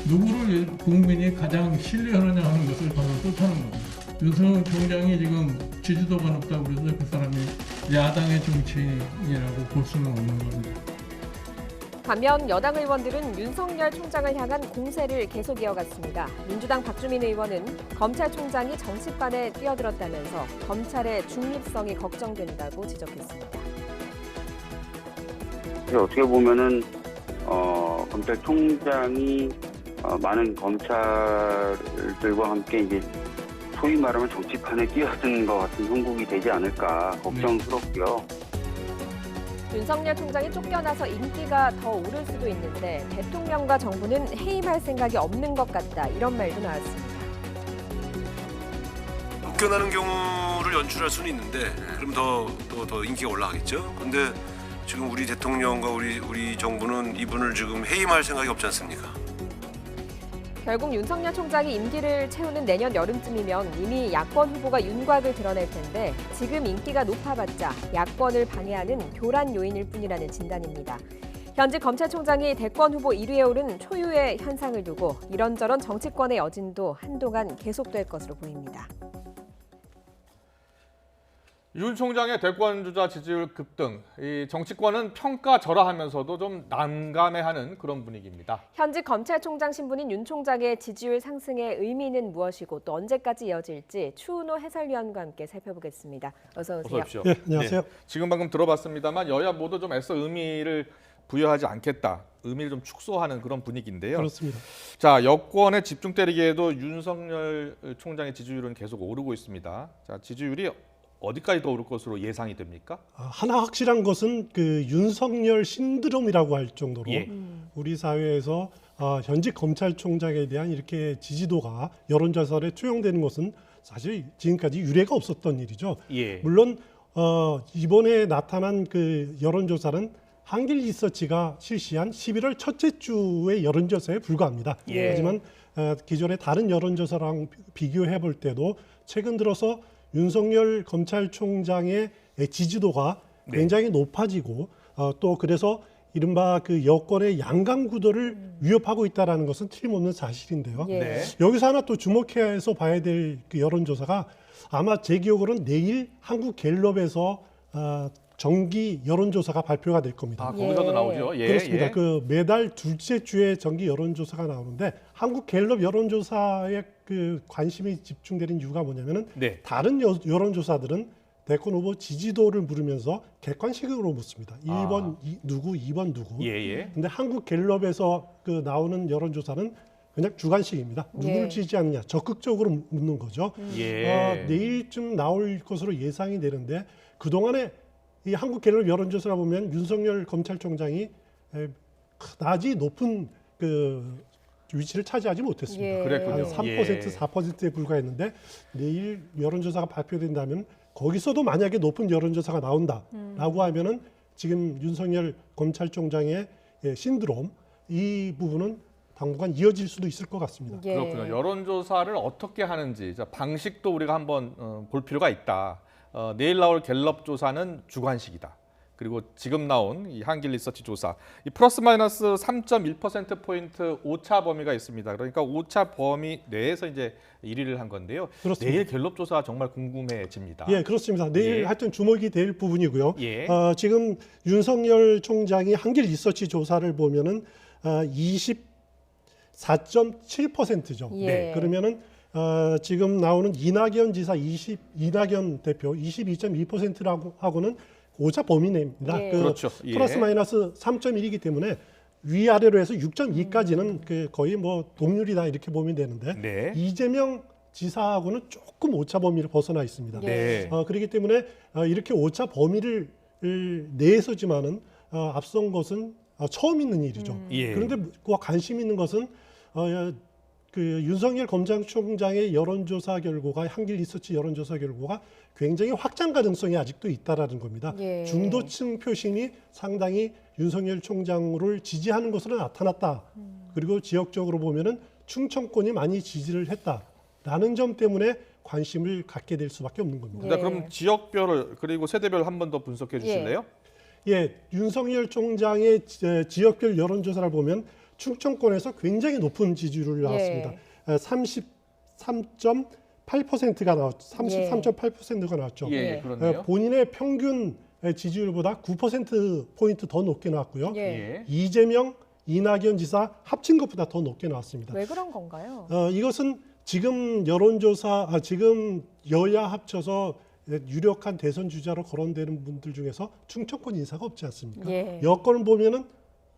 누구를 국민이 가장 신뢰하느냐 하는 것을 바로 뜻하는 겁니다. 윤석열 총장이 지금 지지도가 높다고 해서 그 사람이 야당의 정치인이라고 볼 수는 없는 겁니다. 반면 여당 의원들은 윤석열 총장을 향한 공세를 계속 이어갔습니다. 민주당 박주민 의원은 검찰총장이 정치판에 뛰어들었다면서 검찰의 중립성이 걱정된다고 지적했습니다. 어떻게 보면은 검찰총장이 많은 검찰들과 함께 이제 소위 말하면 정치판에 뛰어든 것 같은 형국이 되지 않을까 걱정스럽고요. 윤석열 총장이 쫓겨나서 인기가 더 오를 수도 있는데 대통령과 정부는 해임할 생각이 없는 것 같다 이런 말도 나왔습니다. 쫓겨나는 경우를 연출할 수는 있는데 그럼 더 인기가 올라가겠죠. 근데 지금 우리 대통령과 우리 정부는 이분을 지금 해임할 생각이 없지 않습니까? 결국 윤석열 총장이 임기를 채우는 내년 여름쯤이면 이미 야권 후보가 윤곽을 드러낼 텐데 지금 인기가 높아봤자 야권을 방해하는 교란 요인일 뿐이라는 진단입니다. 현직 검찰총장이 대권 후보 1위에 오른 초유의 현상을 두고 이런저런 정치권의 여진도 한동안 계속될 것으로 보입니다. 윤 총장의 대권 주자 지지율 급등, 이 정치권은 평가절하하면서도 좀 난감해하는 그런 분위기입니다. 현직 검찰총장 신분인 윤 총장의 지지율 상승의 의미는 무엇이고 또 언제까지 이어질지 추은호 해설위원과 함께 살펴보겠습니다. 어서 오세요. 어서 오십시오. 네, 안녕하세요. 네, 지금 방금 들어봤습니다만 여야 모두 좀 애써 의미를 부여하지 않겠다, 의미를 좀 축소하는 그런 분위기인데요. 그렇습니다. 자, 여권에 집중 때리기에도 윤석열 총장의 지지율은 계속 오르고 있습니다. 자, 지지율이 어디까지 더 오를 것으로 예상이 됩니까? 하나 확실한 것은 그 윤석열 신드롬이라고 할 정도로 우리 사회에서 현직 검찰총장에 대한 이렇게 지지도가 여론조사에 투영되는 것은 사실 지금까지 유례가 없었던 일이죠. 물론 이번에 나타난 그 여론조사는 한길리서치가 실시한 11월 첫째 주의 여론조사에 불과합니다. 하지만 기존의 다른 여론조사랑 비교해 볼 때도 최근 들어서 윤석열 검찰총장의 지지도가 굉장히 높아지고 또 그래서 이른바 그 여권의 양강 구도를 위협하고 있다는 것은 틀림없는 사실인데요. 여기서 하나 또 주목해서 봐야 될 그 여론조사가 아마 제 기억으로는 내일 한국갤럽에서 정기 여론조사가 발표가 될 겁니다. 거기서도 나오죠. 그렇습니다. 그 매달 둘째 주에 정기 여론조사가 나오는데 한국갤럽 여론조사에 그 관심이 집중되는 이유가 뭐냐면은 다른 여론조사들은 대권 후보 지지도를 물으면서 객관식으로 묻습니다. 1번 누구, 2번 누구. 근데 한국갤럽에서 그 나오는 여론조사는 그냥 주관식입니다. 누구를 지지하느냐, 적극적으로 묻는 거죠. 내일쯤 나올 것으로 예상이 되는데 그동안에 이 한국갤럽 여론조사를 보면 윤석열 검찰총장이 그다지 높은 그 위치를 차지하지 못했습니다. 그랬군요. 3%, 4%에 불과했는데 내일 여론조사가 발표된다면 거기서도 만약에 높은 여론조사가 나온다라고 하면은 지금 윤석열 검찰총장의 신드롬 이 부분은 당분간 이어질 수도 있을 것 같습니다. 예. 그렇군요. 여론조사를 어떻게 하는지 방식도 우리가 한번 볼 필요가 있다. 내일 나올 갤럽 조사는 주관식이다. 그리고 지금 나온 이 한길 리서치 조사, 이 플러스 마이너스 3.1%포인트 오차 범위가 있습니다. 그러니까 오차 범위 내에서 이제 1위를 한 건데요. 그렇습니다. 내일 갤럽 조사 정말 궁금해집니다. 예, 그렇습니다. 내일 예. 하여튼 주목이 될 부분이고요. 예. 지금 윤석열 총장이 한길 리서치 조사를 보면은 24.7%죠. 예. 네. 그러면은 지금 나오는 이낙연 지사 이낙연 대표 22.2%라고 하고는 오차 범위 내입니다. 예. 그렇죠. 예. 플러스 마이너스 3.1이기 때문에 위아래로 해서 6.2까지는 거의 뭐 동률이다 이렇게 보면 되는데 네. 이재명 지사하고는 조금 오차 범위를 벗어나 있습니다. 네. 그렇기 때문에 이렇게 오차 범위를 내에서지만은 앞선 것은 처음 있는 일이죠. 예. 그런데 그와 관심 있는 것은 그 윤석열 검찰총장의 여론조사 결과가 한길 리서치 여론조사 결과가 굉장히 확장 가능성이 아직도 있다라는 겁니다. 예. 중도층 표심이 상당히 윤석열 총장을 지지하는 것으로 나타났다. 그리고 지역적으로 보면은 충청권이 많이 지지를 했다라는 점 때문에 관심을 갖게 될 수밖에 없는 겁니다. 네, 그럼 지역별 그리고 세대별 한 번 더 분석해 주실래요? 예, 윤석열 총장의 지역별 여론조사를 보면 충청권에서 굉장히 높은 지지율을 나왔습니다. 33.8%가 나왔죠. 33.8%가 나왔죠. 예, 그렇네요. 본인의 평균 지지율보다 9%포인트 더 높게 나왔고요. 예. 이재명, 이낙연 지사 합친 것보다 더 높게 나왔습니다. 왜 그런 건가요? 이것은 지금 여론조사, 지금 여야 합쳐서 유력한 대선 주자로 거론되는 분들 중에서 충청권 인사가 없지 않습니까? 예. 여권을 보면은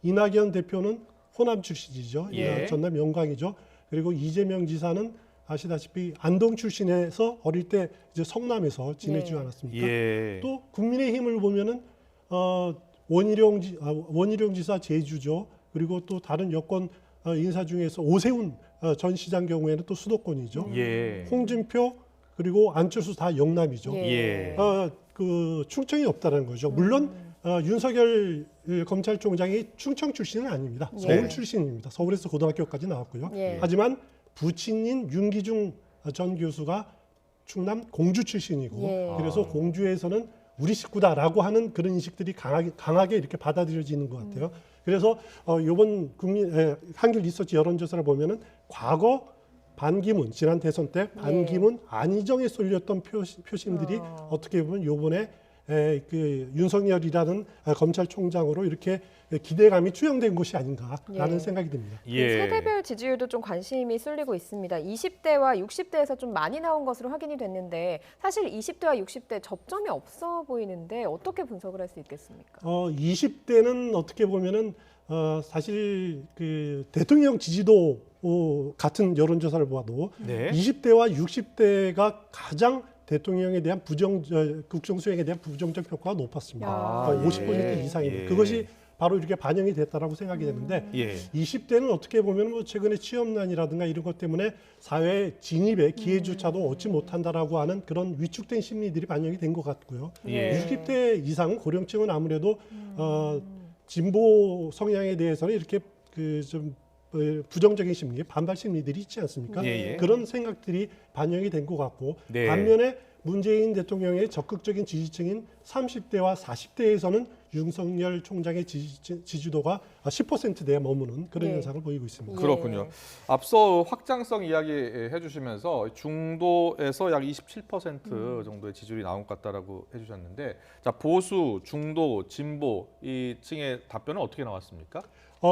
이낙연 대표는 호남 출신이죠. 예. 전남 영광이죠. 그리고 이재명 지사는 아시다시피 안동 출신에서 어릴 때 이제 성남에서 지내지 예. 않았습니까? 예. 또 국민의힘을 보면은 원희룡 지사 제주죠. 그리고 또 다른 여권 인사 중에서 오세훈 전 시장 경우에는 또 수도권이죠. 예. 홍준표 그리고 안철수 다 영남이죠. 예. 그 충청이 없다는 거죠. 물론 윤석열 검찰총장이 충청 출신은 아닙니다. 서울 예. 출신입니다. 서울에서 고등학교까지 나왔고요. 예. 하지만 부친인 윤기중 전 교수가 충남 공주 출신이고 예. 그래서 공주에서는 우리 식구다라고 하는 그런 인식들이 강하게 이렇게 받아들여지는 것 같아요. 그래서 이번 한길 리서치 여론조사를 보면은 과거 반기문 지난 대선 때 반기문 안희정에 쏠렸던 표심들이 어떻게 보면 요번에 그 윤석열이라는 검찰총장으로 이렇게 기대감이 투영된 것이 아닌가라는 예. 생각이 듭니다. 세대별 지지율도 좀 관심이 쏠리고 있습니다. 20대와 60대에서 좀 많이 나온 것으로 확인이 됐는데 사실 20대와 60대 접점이 없어 보이는데 어떻게 분석을 할 수 있겠습니까? 20대는 어떻게 보면은 사실 그 대통령 지지도 같은 여론조사를 보아도 네. 20대와 60대가 가장 대통령에 대한 국정 수행에 대한 부정적 평가가 높았습니다. 50% 이상입니다. 예. 그것이 바로 이렇게 반영이 됐다라고 생각이 되는데 예. 20대는 어떻게 보면 뭐 최근에 취업난이라든가 이런 것 때문에 사회 진입의 기회조차도 얻지 못한다라고 하는 그런 위축된 심리들이 반영이 된 것 같고요. 예. 60대 이상 고령층은 아무래도 진보 성향에 대해서는 이렇게 좀 부정적인 심리, 반발 심리들이 있지 않습니까? 예. 그런 생각들이 반영이 된 것 같고 네. 반면에 문재인 대통령의 적극적인 지지층인 30대와 40대에서는 윤석열 총장의 지지도가 10%대에 머무는 그런 네. 현상을 보이고 있습니다. 그렇군요. 앞서 확장성 이야기 해주시면서 중도에서 약 27% 정도의 지지율이 나온 것 같다라고 해주셨는데, 자 보수, 중도, 진보 이 층의 답변은 어떻게 나왔습니까?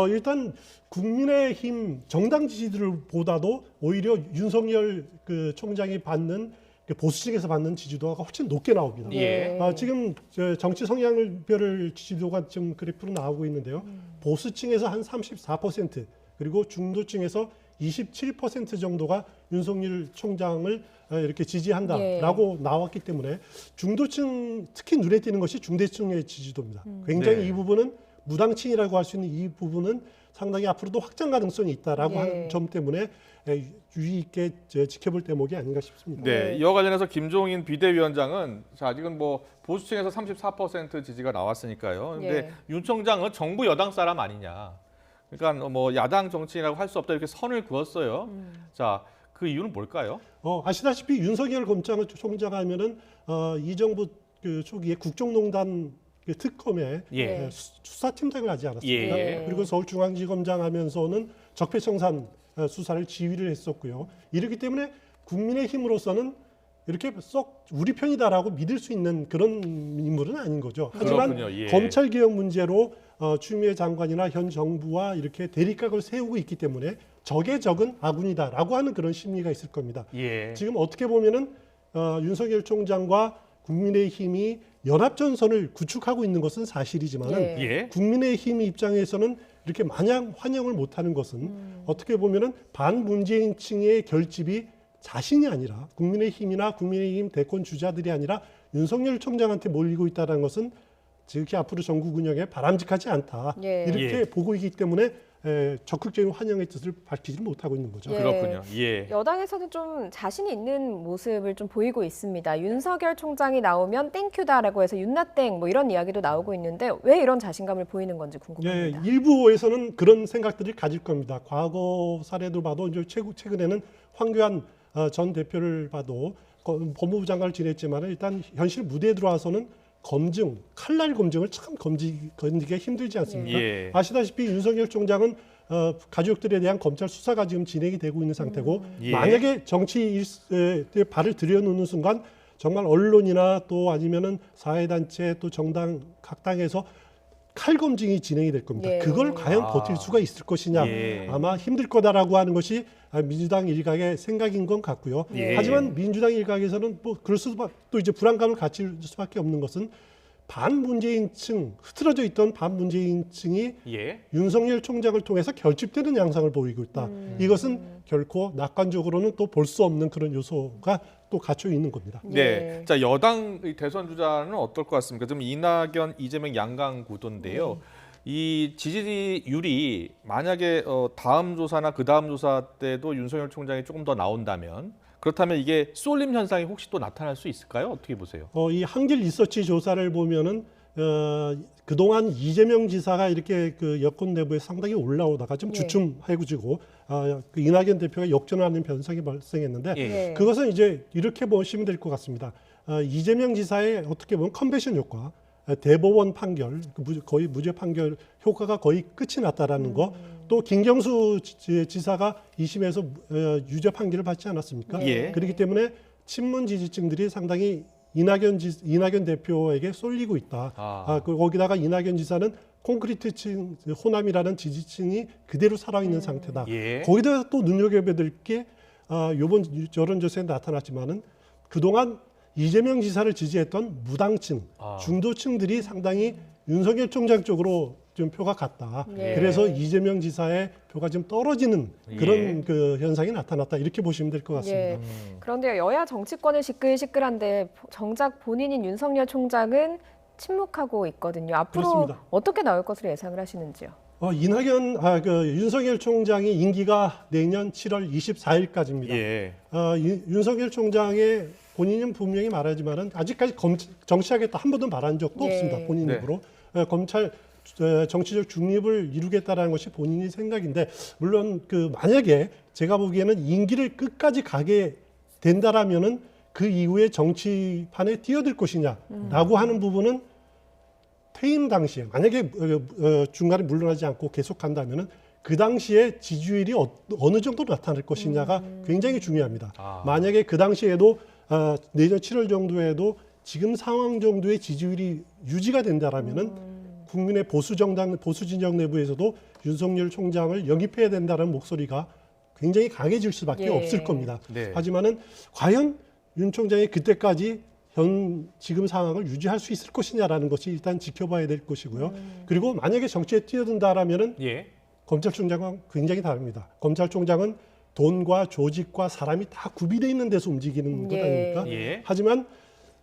일단 국민의힘 정당 지지들보다도 오히려 윤석열 그 총장이 받는 보수층에서 받는 지지도가 훨씬 높게 나옵니다. 예. 지금 정치 성향별 지지도가 좀 그래프로 나오고 있는데요. 보수층에서 한 34% 그리고 중도층에서 27% 정도가 윤석열 총장을 이렇게 지지한다라고 나왔기 때문에 중도층 특히 눈에 띄는 것이 중대층의 지지도입니다. 굉장히 네. 이 부분은 무당층이라고 할 수 있는 이 부분은 상당히 앞으로도 확장 가능성이 있다라고 하는 점 때문에 유의 있게 지켜볼 대목이 아닌가 싶습니다. 네, 이와 관련해서 김종인 비대위원장은 자 지금 뭐 보수층에서 34% 지지가 나왔으니까요. 근데 윤 총장은 정부 여당 사람 아니냐. 그러니까 뭐 야당 정치인이라고 할 수 없다 이렇게 선을 그었어요. 자, 그 이유는 뭘까요? 아시다시피 윤석열 검찰총장 하면은 이 정부 그 초기에 국정농단 그 특검에 수사팀장을 하지 않았습니까? 그리고 서울중앙지검장 하면서는 적폐청산 수사를 지휘를 했었고요. 이렇기 때문에 국민의힘으로서는 이렇게 썩 우리 편이다라고 믿을 수 있는 그런 인물은 아닌 거죠. 하지만 검찰개혁 문제로 추미애 장관이나 현 정부와 이렇게 대립각을 세우고 있기 때문에 적의 적은 아군이다라고 하는 그런 심리가 있을 겁니다. 지금 어떻게 보면은 윤석열 총장과 국민의힘이 연합전선을 구축하고 있는 것은 사실이지만 국민의힘 입장에서는 이렇게 마냥 환영을 못하는 것은 어떻게 보면은 반문재인층의 결집이 자신이 아니라 국민의힘이나 국민의힘 대권 주자들이 아니라 윤석열 총장한테 몰리고 있다는 것은 지극히 앞으로 전국 운영에 바람직하지 않다. 이렇게 보고 있기 때문에 적극적인 환영의 뜻을 밝히지 못하고 있는 거죠. 그렇군요. 여당에서는 좀 자신이 있는 모습을 좀 보이고 있습니다. 윤석열 총장이 나오면 땡큐다라고 해서 윤나땡 뭐 이런 이야기도 나오고 있는데 왜 이런 자신감을 보이는 건지 궁금합니다. 일부에서는 그런 생각들을 가질 겁니다. 과거 사례도 봐도 이제 최근에는 황교안 전 대표를 봐도 법무부 장관을 지냈지만 일단 현실 무대에 들어와서는 검증, 칼날 검증을 참 건지기가 힘들지 않습니까? 아시다시피 윤석열 총장은 가족들에 대한 검찰 수사가 지금 진행이 되고 있는 상태고 만약에 정치에 발을 들여놓는 순간 정말 언론이나 또 아니면은 사회단체 또 정당 각 당에서 칼 검증이 진행이 될 겁니다. 그걸 과연 버틸 수가 있을 것이냐 아마 힘들 거다라고 하는 것이 민주당 일각의 생각인 건 같고요. 하지만 민주당 일각에서는 뭐 그럴 수밖에 또 이제 불안감을 가질 수밖에 없는 것은 반문재인층 흐트러져 있던 반문재인층이 윤석열 총장을 통해서 결집되는 양상을 보이고 있다. 이것은 결코 낙관적으로는 또 볼 수 없는 그런 요소가 또 갖춰 있는 겁니다. 자, 여당 대선 주자는 어떨 것 같습니까? 지금 이낙연, 이재명 양강 구도인데요. 이 지지율이 만약에 다음 조사나 그 다음 조사 때도 윤석열 총장이 조금 더 나온다면 그렇다면 이게 쏠림 현상이 혹시 또 나타날 수 있을까요? 어떻게 보세요? 이 한길 리서치 조사를 보면은 그동안 이재명 지사가 이렇게 그 여권 내부에 상당히 올라오다가 좀 주춤해지고 그 이낙연 대표가 역전하는 변상이 발생했는데 그것은 이제 이렇게 보시면 될 것 같습니다. 이재명 지사의 어떻게 보면 컨벤션 효과, 대법원 판결, 거의 무죄 판결 효과가 거의 끝이 났다라는 거, 또 김경수 지사가 2심에서 유죄 판결을 받지 않았습니까? 그렇기 때문에 친문 지지층들이 상당히 이낙연 대표에게 쏠리고 있다. 거기다가 이낙연 지사는 콘크리트층, 호남이라는 지지층이 그대로 살아있는 상태다. 거기다가 또 눈여겨봐야 될 게 이번 여론조사에 나타났지만은 그동안 이재명 지사를 지지했던 무당층, 중도층들이 상당히 윤석열 총장 쪽으로 좀 표가 갔다. 그래서 이재명 지사의 표가 좀 떨어지는 그런 그 현상이 나타났다. 이렇게 보시면 될 것 같습니다. 그런데 여야 정치권은 시끌시끌한데 정작 본인인 윤석열 총장은 침묵하고 있거든요. 앞으로 그렇습니다. 어떻게 나올 것으로 예상을 하시는지요? 윤석열 총장의 임기가 내년 7월 24일까지입니다. 윤석열 총장의 본인은 분명히 말하지만은 아직까지 정치하겠다 한 번도 말한 적도 없습니다. 본인 입으로 검찰 정치적 중립을 이루겠다라는 것이 본인의 생각인데 물론 그 만약에 제가 보기에는 임기를 끝까지 가게 된다라면은 그 이후에 정치판에 뛰어들 것이냐라고 하는 부분은 퇴임 당시에 만약에 중간에 물러나지 않고 계속한다면은 그 당시에 지지율이 어느 정도 나타날 것이냐가 굉장히 중요합니다. 만약에 그 당시에도 내년 7월 정도에도 지금 상황 정도의 지지율이 유지가 된다라면은 국민의 보수 진영 내부에서도 윤석열 총장을 영입해야 된다는 목소리가 굉장히 강해질 수밖에 없을 겁니다. 하지만은 과연 윤 총장이 그때까지 지금 상황을 유지할 수 있을 것이냐라는 것이 일단 지켜봐야 될 것이고요. 그리고 만약에 정치에 뛰어든다라면은 검찰총장은 굉장히 다릅니다. 검찰총장은 돈과 조직과 사람이 다 구비되어 있는 데서 움직이는 것 아닙니까? 하지만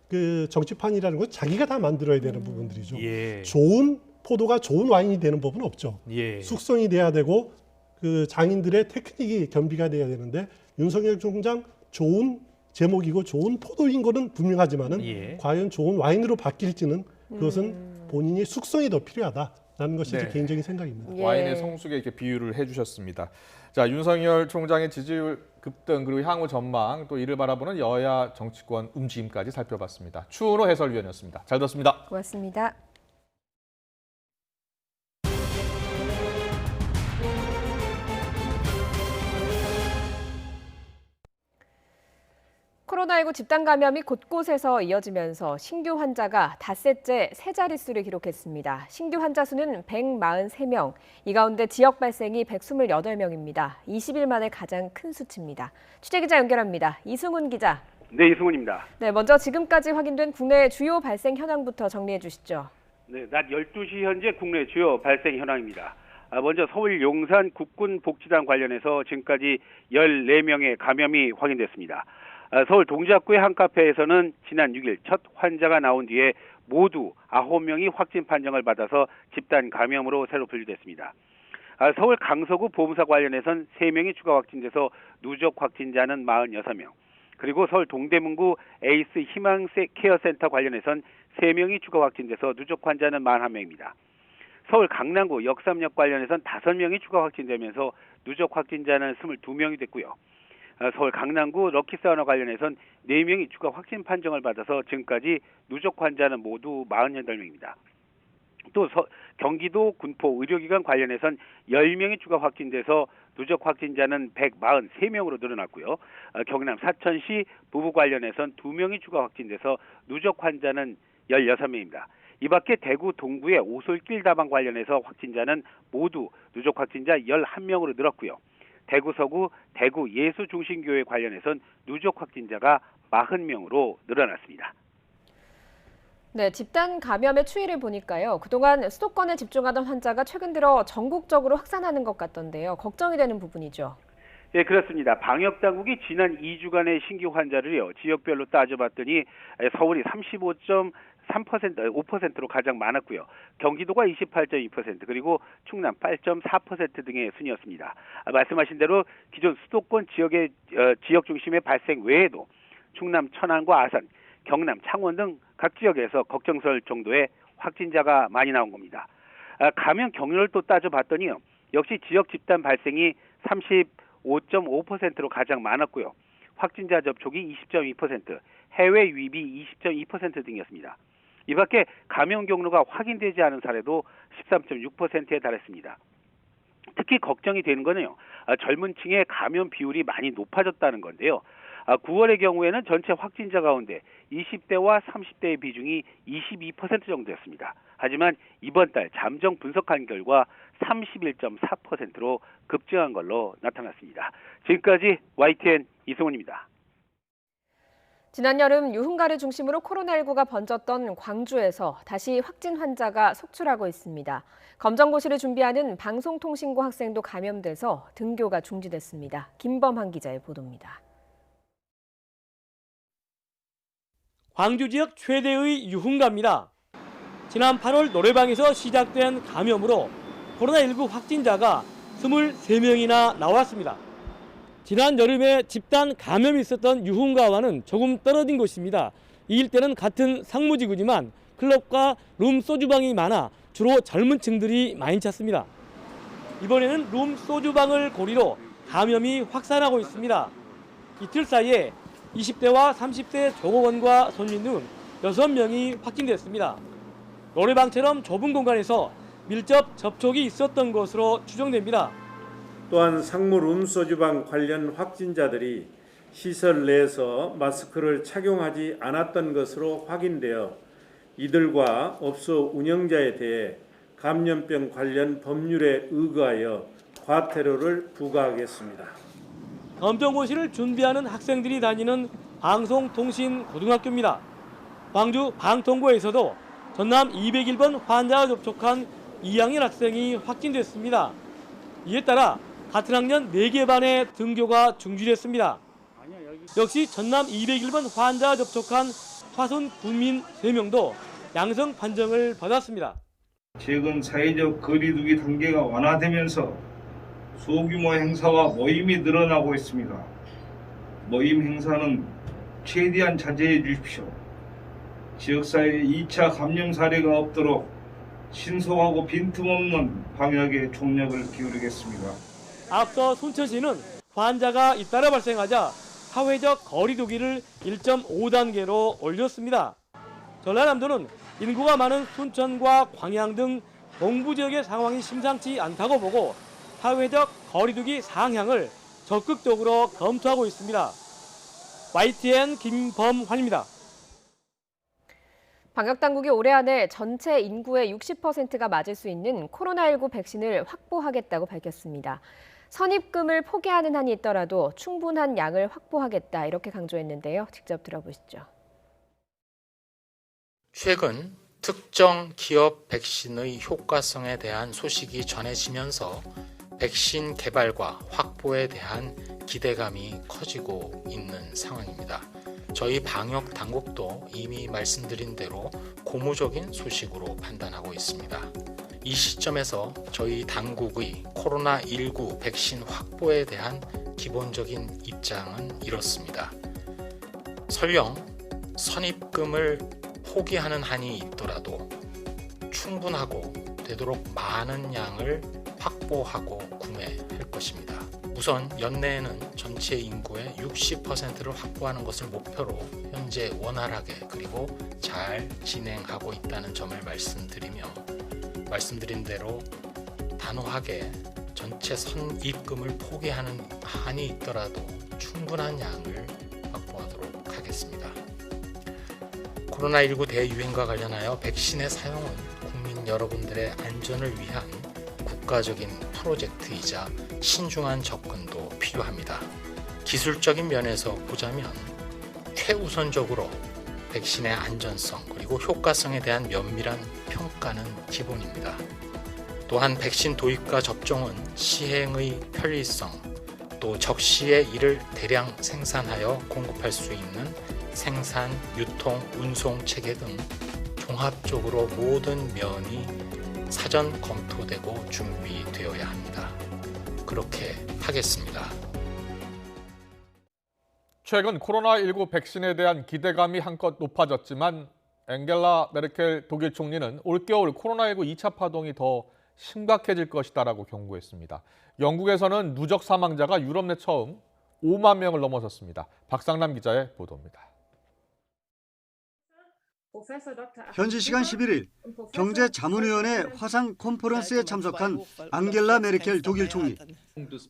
그 정치판이라는 건 자기가 다 만들어야 되는 부분들이죠. 좋은 포도가 좋은 와인이 되는 법은 없죠. 숙성이 돼야 되고 그 장인들의 테크닉이 겸비가 돼야 되는데 윤석열 총장 좋은 제목이고 좋은 포도인 거는 분명하지만은 과연 좋은 와인으로 바뀔지는 그것은 본인이 숙성이 더 필요하다. 라는 것이 제 개인적인 생각입니다. 예. 와인의 성숙에 이렇게 비유를 해주셨습니다. 자, 윤석열 총장의 지지율 급등 그리고 향후 전망 또 이를 바라보는 여야 정치권 움직임까지 살펴봤습니다. 추은호 해설위원이었습니다. 잘 들었습니다. 고맙습니다. 코로나19 집단 감염이 곳곳에서 이어지면서 신규 환자가 닷새째 세 자릿수를 기록했습니다. 신규 환자 수는 143명, 이 가운데 지역 발생이 128명입니다. 20일 만에 가장 큰 수치입니다. 취재기자 연결합니다. 이승훈 기자. 네, 이승훈입니다. 네, 먼저 지금까지 확인된 국내 주요 발생 현황부터 정리해 주시죠. 네, 낮 12시 현재 국내 주요 발생 현황입니다. 먼저 서울 용산 국군복지단 관련해서 지금까지 14명의 감염이 확인됐습니다. 서울 동작구의 한 카페에서는 지난 6일 첫 환자가 나온 뒤에 모두 9명이 확진 판정을 받아서 집단 감염으로 새로 분류됐습니다. 서울 강서구 보험사 관련해서는 3명이 추가 확진돼서 누적 확진자는 46명. 그리고 서울 동대문구 에이스 희망케어센터 관련해서는 3명이 추가 확진돼서 누적 환자는 41명입니다. 서울 강남구 역삼역 관련해서는 5명이 추가 확진되면서 누적 확진자는 22명이 됐고요. 서울 강남구 럭키사우나 관련해서는 4명이 추가 확진 판정을 받아서 지금까지 누적 환자는 모두 48명입니다. 또 경기도 군포 의료기관 관련해서는 10명이 추가 확진돼서 누적 확진자는 143명으로 늘어났고요. 경남 사천시 부부 관련해서는 2명이 추가 확진돼서 누적 환자는 16명입니다. 이 밖에 대구 동구의 오솔길 다방 관련해서 확진자는 모두 누적 확진자 11명으로 늘었고요. 대구 서구 대구 예수중심교회 관련해선 누적 확진자가 40명으로 늘어났습니다. 네, 집단 감염의 추이를 보니까요. 그동안 수도권에 집중하던 환자가 최근 들어 전국적으로 확산하는 것 같던데요. 걱정이 되는 부분이죠. 네, 그렇습니다. 방역당국이 지난 2주간의 신규 환자를요, 지역별로 따져봤더니 서울이 5%로 가장 많았고요. 경기도가 28.2%, 그리고 충남 8.4% 등의 순이었습니다. 말씀하신 대로 기존 수도권 지역의 지역 중심의 발생 외에도 충남 천안과 아산, 경남 창원 등 각 지역에서 걱정스러울 정도의 확진자가 많이 나온 겁니다. 감염 경로를 또 따져봤더니요, 역시 지역 집단 발생이 35.5%로 가장 많았고요. 확진자 접촉이 20.2%, 해외 유입이 20.2% 등이었습니다. 이 밖에 감염 경로가 확인되지 않은 사례도 13.6%에 달했습니다. 특히 걱정이 되는 거는요, 젊은 층의 감염 비율이 많이 높아졌다는 건데요. 9월의 경우에는 전체 확진자 가운데 20대와 30대의 비중이 22% 정도였습니다. 하지만 이번 달 잠정 분석한 결과 31.4%로 급증한 걸로 나타났습니다. 지금까지 YTN 이승훈입니다. 지난 여름 유흥가를 중심으로 코로나19가 번졌던 광주에서 다시 확진 환자가 속출하고 있습니다. 검정고시를 준비하는 방송통신고 학생도 감염돼서 등교가 중지됐습니다. 김범한 기자의 보도입니다. 광주 지역 최대의 유흥가입니다. 지난 8월 노래방에서 시작된 감염으로 코로나19 확진자가 23명이나 나왔습니다. 지난 여름에 집단 감염이 있었던 유흥가와는 조금 떨어진 곳입니다. 이 일대는 같은 상무지구지만 클럽과 룸 소주방이 많아 주로 젊은 층들이 많이 찾습니다. 이번에는 룸 소주방을 고리로 감염이 확산하고 있습니다. 이틀 사이에 20대와 30대 종업원과 손님 등 6명이 확진됐습니다. 노래방처럼 좁은 공간에서 밀접 접촉이 있었던 것으로 추정됩니다. 또한 상무 룸소주방 관련 확진자들이 시설 내에서 마스크를 착용하지 않았던 것으로 확인되어 이들과 업소 운영자에 대해 감염병 관련 법률에 의거하여 과태료를 부과하겠습니다. 검정고시를 준비하는 학생들이 다니는 방송통신고등학교입니다. 광주 방통고에서도 전남 201번 환자가 접촉한 2학년 학생이 확진됐습니다. 이에 따라 같은 학년 4개 반의 등교가 중지됐습니다. 역시 전남 201번 환자가 접촉한 화순 군민 3명도 양성 판정을 받았습니다. 최근 사회적 거리두기 단계가 완화되면서 소규모 행사와 모임이 늘어나고 있습니다. 모임 행사는 최대한 자제해 주십시오. 지역사회에 2차 감염 사례가 없도록 신속하고 빈틈없는 방역에 총력을 기울이겠습니다. 앞서 순천시는 환자가 잇따라 발생하자 사회적 거리두기를 1.5단계로 올렸습니다. 전라남도는 인구가 많은 순천과 광양 등 동부 지역의 상황이 심상치 않다고 보고 사회적 거리두기 상향을 적극적으로 검토하고 있습니다. YTN 김범환입니다. 방역당국이 올해 안에 전체 인구의 60%가 맞을 수 있는 코로나19 백신을 확보하겠다고 밝혔습니다. 선입금을 포기하는 한이 있더라도 충분한 양을 확보하겠다 이렇게 강조했는데요. 직접 들어보시죠. 최근 특정 기업 백신의 효과성에 대한 소식이 전해지면서 백신 개발과 확보에 대한 기대감이 커지고 있는 상황입니다. 저희 방역 당국도 이미 말씀드린 대로 고무적인 소식으로 판단하고 있습니다. 이 시점에서 저희 당국의 코로나19 백신 확보에 대한 기본적인 입장은 이렇습니다. 설령 선입금을 포기하는 한이 있더라도 충분하고 되도록 많은 양을 확보하고 구매할 것입니다. 우선 연내에는 전체 인구의 60%를 확보하는 것을 목표로 현재 원활하게 그리고 잘 진행하고 있다는 점을 말씀드리며 말씀드린 대로 단호하게 전체 선입금을 포기하는 한이 있더라도 충분한 양을 확보하도록 하겠습니다. 코로나19 대유행과 관련하여 백신의 사용은 국민 여러분들의 안전을 위한 국가적인 프로젝트이자 신중한 접근도 필요합니다. 기술적인 면에서 보자면 최우선적으로 백신의 안전성 그리고 효과성에 대한 면밀한 평가는 기본입니다. 또한 백신 도입과 접종은 시행의 편리성, 또 적시에 이를 대량 생산하여 공급할 수 있는 생산, 유통, 운송 체계 등 종합적으로 모든 면이 사전 검토되고 준비되어야 합니다. 그렇게 하겠습니다. 최근 코로나19 백신에 대한 기대감이 한껏 높아졌지만 앵겔라 메르켈 독일 총리는 올겨울 코로나19 2차 파동이 더 심각해질 것이다라고 경고했습니다. 영국에서는 누적 사망자가 유럽 내 처음 5만 명을 넘어섰습니다. 박상남 기자의 보도입니다. 현지 시간 11일 경제자문위원회 화상 컨퍼런스에 참석한 앙겔라 메르켈 독일 총리.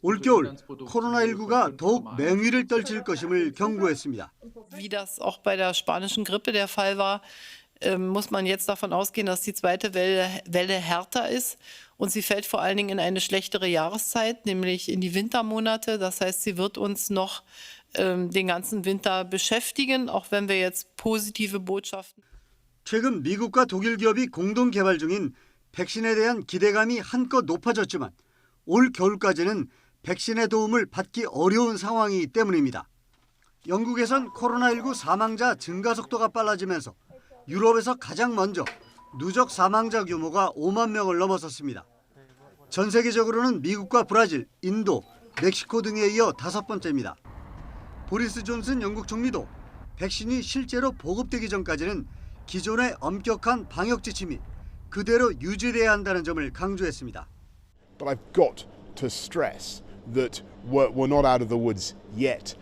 올겨울 코로나19가 더욱 맹위를 떨칠 것임을 경고했습니다. Wie das auch bei der spanischen Grippe der Fall war, muss man jetzt davon ausgehen, dass die zweite Welle härter ist und sie fällt vor allen Dingen in eine schlechtere Jahreszeit, nämlich in die Wintermonate. Das heißt, sie wird uns noch den ganzen Winter beschäftigen, auch wenn wir jetzt positive Botschaften. 최근 미국과 독일 기업이 공동 개발 중인 백신에 대한 기대감이 한껏 높아졌지만 올 겨울까지는 백신의 도움을 받기 어려운 상황이기 때문입니다. 영국에선 코로나19 사망자 증가 속도가 빨라지면서 유럽에서 가장 먼저 누적 사망자 규모가 5만 명을 넘어섰습니다. 전 세계적으로는 미국과 브라질, 인도, 멕시코 등에 이어 5번째입니다. 보리스 존슨 영국 총리도 백신이 실제로 보급되기 전까지는 기존의 엄격한 방역 지침이 그대로 유지돼야 한다는 점을 강조했습니다. But I've got to stress that we're not out of the woods yet.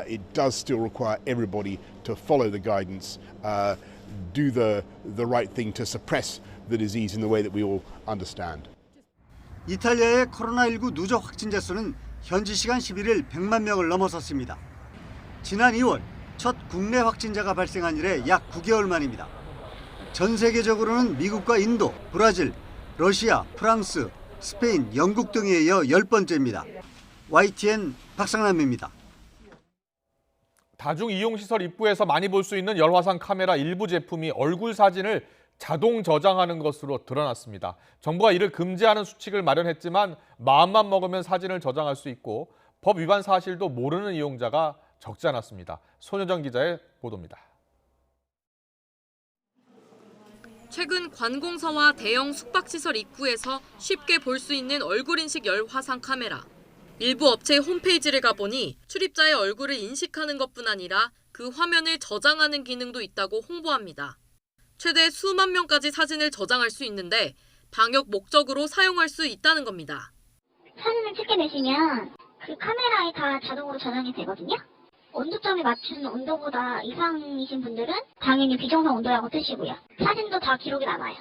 It does still require everybody to follow the guidance, do the right thing to suppress the disease in the way that we all understand. 이탈리아의 코로나19 누적 확진자 수는 현지 시간 11일 100만 명을 넘어섰습니다. 지난 2월 첫 국내 확진자가 발생한 이래 약 9개월 만입니다. 전 세계적으로는 미국과 인도, 브라질, 러시아, 프랑스, 스페인, 영국 등에 이어 10번째입니다. YTN 박상남입니다. 다중이용시설 입구에서 많이 볼 수 있는 열화상 카메라 일부 제품이 얼굴 사진을 자동 저장하는 것으로 드러났습니다. 정부가 이를 금지하는 수칙을 마련했지만 마음만 먹으면 사진을 저장할 수 있고 법 위반 사실도 모르는 이용자가 적지 않았습니다. 손효정 기자의 보도입니다. 최근 관공서와 대형 숙박시설 입구에서 쉽게 볼 수 있는 얼굴 인식 열화상 카메라. 일부 업체 홈페이지를 가보니 출입자의 얼굴을 인식하는 것뿐 아니라 그 화면을 저장하는 기능도 있다고 홍보합니다. 최대 수만 명까지 사진을 저장할 수 있는데 방역 목적으로 사용할 수 있다는 겁니다. 사진을 찍게 되시면 그 카메라에 다 자동으로 저장이 되거든요. 온도점에 맞춘 온도보다 이상이신 분들은 당연히 비정상 온도라고 뜨시고요. 사진도 다 기록이 남아요.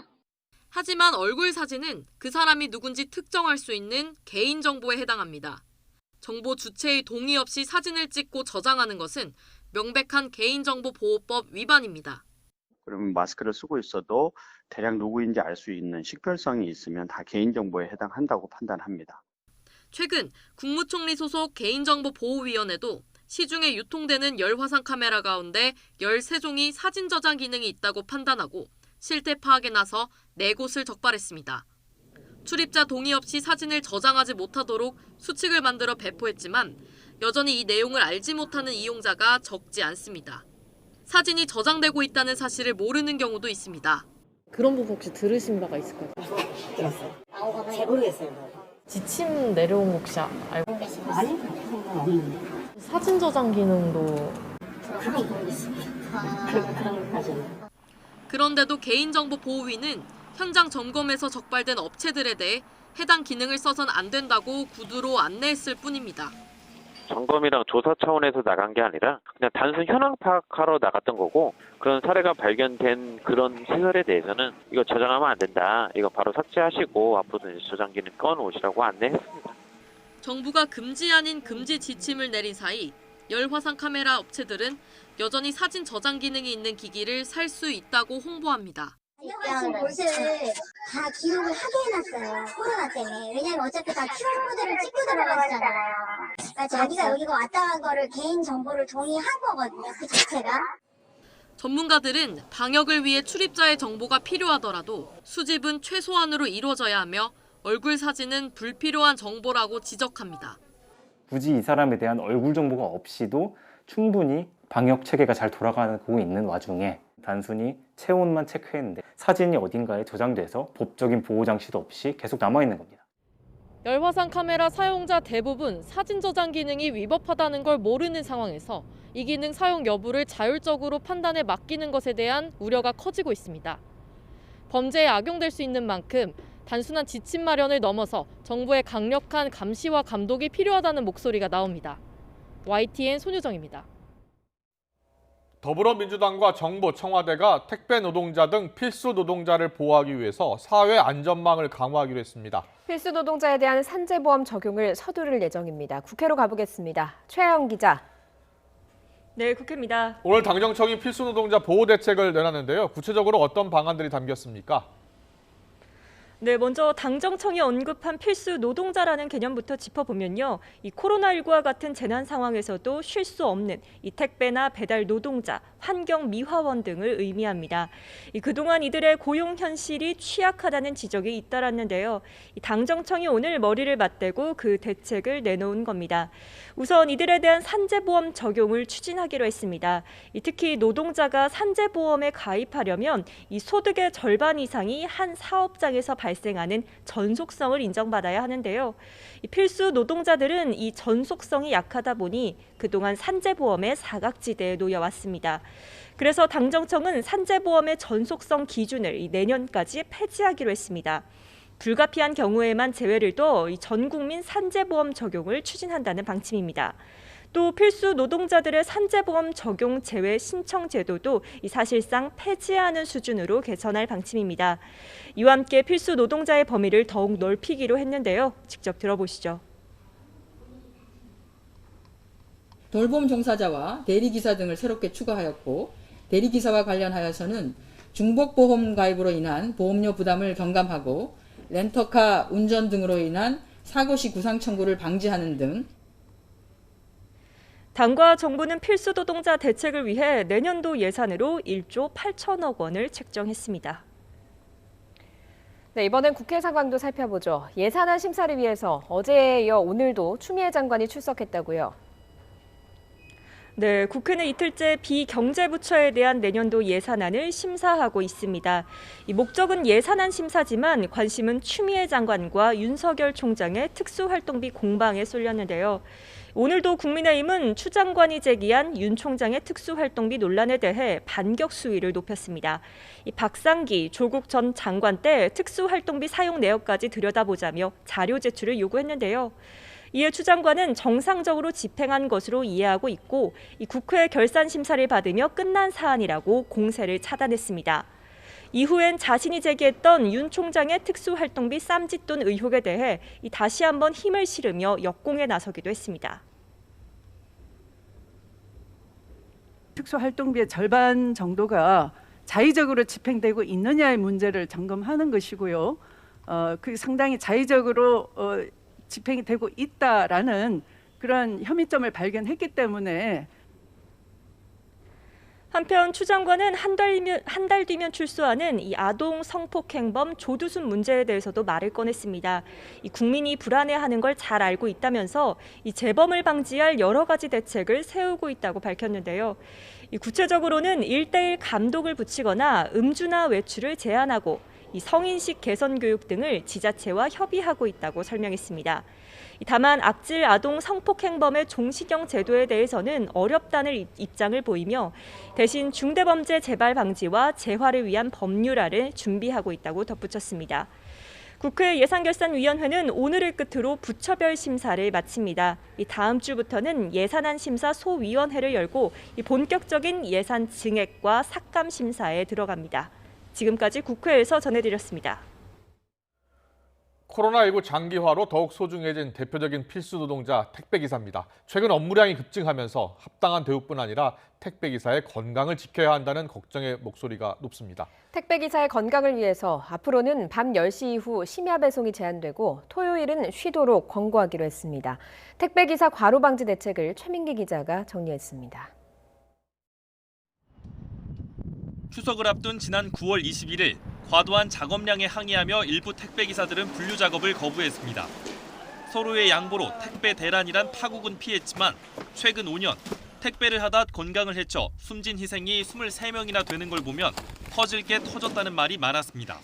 하지만 얼굴 사진은 그 사람이 누군지 특정할 수 있는 개인정보에 해당합니다. 정보 주체의 동의 없이 사진을 찍고 저장하는 것은 명백한 개인정보보호법 위반입니다. 그러면 마스크를 쓰고 있어도 대략 누구인지 알 수 있는 식별성이 있으면 다 개인정보에 해당한다고 판단합니다. 최근 국무총리 소속 개인정보보호위원회도 시중에 유통되는 열화상 카메라 가운데 13종이 사진 저장 기능이 있다고 판단하고 실태 파악에 나서 4곳을 적발했습니다. 출입자 동의 없이 사진을 저장하지 못하도록 수칙을 만들어 배포했지만 여전히 이 내용을 알지 못하는 이용자가 적지 않습니다. 사진이 저장되고 있다는 사실을 모르는 경우도 있습니다. 그런 부분 혹시 들으신 바가 있을까요? 들었어요. 잘 모르겠어요. 지침 내려온 거 혹시 알고 계시나요? 아니, 사진 저장 기능도 그건 모르겠습니다. 그런 것까지는. 그런데도 개인정보보호위는 현장 점검에서 적발된 업체들에 대해 해당 기능을 써선 안 된다고 구두로 안내했을 뿐입니다. 점검이랑 조사 차원에서 나간 게 아니라 그냥 단순 현황 파악하러 나갔던 거고, 그런 사례가 발견된 그런 시설에 대해서는 이거 저장하면 안 된다, 이거 바로 삭제하시고 앞으로 저장 기능 꺼놓으시라고 안내했습니다. 정부가 금지 아닌 금지 지침을 내린 사이 열화상 카메라 업체들은 여전히 사진 저장 기능이 있는 기기를 살 수 있다고 홍보합니다. 지금 곳을 다 기록을 하게 해놨어요. 코로나 때문에. 왜냐면 어차피 다 QR코드를 찍고 들어가시잖아요. 그러니까 자기가 여기 왔다 간 거를 개인 정보를 동의한 거거든요. 그 자체가. 전문가들은 방역을 위해 출입자의 정보가 필요하더라도 수집은 최소한으로 이루어져야 하며 얼굴 사진은 불필요한 정보라고 지적합니다. 굳이 이 사람에 대한 얼굴 정보가 없이도 충분히 방역 체계가 잘 돌아가고 있는 와중에 단순히 체온만 체크했는데 사진이 어딘가에 저장돼서 법적인 보호 장치도 없이 계속 남아있는 겁니다. 열화상 카메라 사용자 대부분 사진 저장 기능이 위법하다는 걸 모르는 상황에서 이 기능 사용 여부를 자율적으로 판단에 맡기는 것에 대한 우려가 커지고 있습니다. 범죄에 악용될 수 있는 만큼 단순한 지침 마련을 넘어서 정부의 강력한 감시와 감독이 필요하다는 목소리가 나옵니다. YTN 손유정입니다. 더불어민주당과 정부, 청와대가 택배 노동자 등 필수 노동자를 보호하기 위해서 사회 안전망을 강화하기로 했습니다. 필수 노동자에 대한 산재보험 적용을 서두를 예정입니다. 국회로 가보겠습니다. 최하영 기자. 네, 국회입니다. 오늘 당정청이 필수 노동자 보호 대책을 내놨는데요. 구체적으로 어떤 방안들이 담겼습니까? 네, 먼저 당정청이 언급한 필수 노동자라는 개념부터 짚어보면요. 이 코로나19와 같은 재난 상황에서도 쉴 수 없는 이 택배나 배달 노동자, 환경 미화원 등을 의미합니다. 그동안 이들의 고용 현실이 취약하다는 지적이 잇따랐는데요. 이 당정청이 오늘 머리를 맞대고 그 대책을 내놓은 겁니다. 우선 이들에 대한 산재보험 적용을 추진하기로 했습니다. 특히 노동자가 산재보험에 가입하려면 이 소득의 절반 이상이 한 사업장에서 발생하는 전속성을 인정받아야 하는데요. 이 필수 노동자들은 이 전속성이 약하다 보니 그동안 산재보험의 사각지대에 놓여왔습니다. 그래서 당정청은 산재보험의 전속성 기준을 내년까지 폐지하기로 했습니다. 불가피한 경우에만 제외를 둬 전 국민 산재보험 적용을 추진한다는 방침입니다. 또 필수 노동자들의 산재보험 적용 제외 신청 제도도 사실상 폐지하는 수준으로 개선할 방침입니다. 이와 함께 필수 노동자의 범위를 더욱 넓히기로 했는데요. 직접 들어보시죠. 돌봄 종사자와 대리기사 등을 새롭게 추가하였고, 대리기사와 관련하여서는 중복보험 가입으로 인한 보험료 부담을 경감하고 렌터카 운전 등으로 인한 사고 시 구상 청구를 방지하는 등. 당과 정부는 필수 노동자 대책을 위해 내년도 예산으로 1조 8천억 원을 책정했습니다. 네, 이번엔 국회 상황도 살펴보죠. 예산안 심사를 위해서 어제에 이어 오늘도 추미애 장관이 출석했다고요. 네, 국회는 이틀째 비경제부처에 대한 내년도 예산안을 심사하고 있습니다. 이 목적은 예산안 심사지만 관심은 추미애 장관과 윤석열 총장의 특수활동비 공방에 쏠렸는데요. 오늘도 국민의힘은 추 장관이 제기한 윤 총장의 특수활동비 논란에 대해 반격 수위를 높였습니다. 이 박상기, 조국 전 장관 때 특수활동비 사용 내역까지 들여다보자며 자료 제출을 요구했는데요. 이에 추 장관은 정상적으로 집행한 것으로 이해하고 있고 이 국회 결산 심사를 받으며 끝난 사안이라고 공세를 차단했습니다. 이후엔 자신이 제기했던 윤 총장의 특수활동비 쌈짓돈 의혹에 대해 다시 한번 힘을 실으며 역공에 나서기도 했습니다. 특수활동비의 절반 정도가 자의적으로 집행되고 있느냐의 문제를 점검하는 것이고요. 그 상당히 자의적으로 집행이 되고 있다라는 그런 혐의점을 발견했기 때문에 한편 추 장관은 한 달 뒤면 출소하는 이 아동 성폭행범 조두순 문제에 대해서도 말을 꺼냈습니다. 이 국민이 불안해하는 걸 잘 알고 있다면서 이 재범을 방지할 여러 가지 대책을 세우고 있다고 밝혔는데요. 이 구체적으로는 1:1 감독을 붙이거나 음주나 외출을 제한하고 이 성인식 개선 교육 등을 지자체와 협의하고 있다고 설명했습니다. 다만 악질 아동 성폭행범의 종시경 제도에 대해서는 어렵다는 입장을 보이며 대신 중대범죄 재발 방지와 재화를 위한 법률안을 준비하고 있다고 덧붙였습니다. 국회 예산결산위원회는 오늘을 끝으로 부처별 심사를 마칩니다. 다음 주부터는 예산안 심사 소위원회를 열고 본격적인 예산 증액과 삭감 심사에 들어갑니다. 지금까지 국회에서 전해드렸습니다. 코로나19 장기화로 더욱 소중해진 대표적인 필수 노동자 택배기사입니다. 최근 업무량이 급증하면서 합당한 대우뿐 아니라 택배기사의 건강을 지켜야 한다는 걱정의 목소리가 높습니다. 택배기사의 건강을 위해서 앞으로는 밤 10시 이후 심야 배송이 제한되고 토요일은 쉬도록 권고하기로 했습니다. 택배기사 과로 방지 대책을 최민기 기자가 정리했습니다. 추석을 앞둔 지난 9월 21일 과도한 작업량에 항의하며 일부 택배기사들은 분류 작업을 거부했습니다. 서로의 양보로 택배 대란이란 파국은 피했지만 최근 5년 택배를 하다 건강을 해쳐 숨진 희생이 23명이나 되는 걸 보면 터질 게 터졌다는 말이 많았습니다.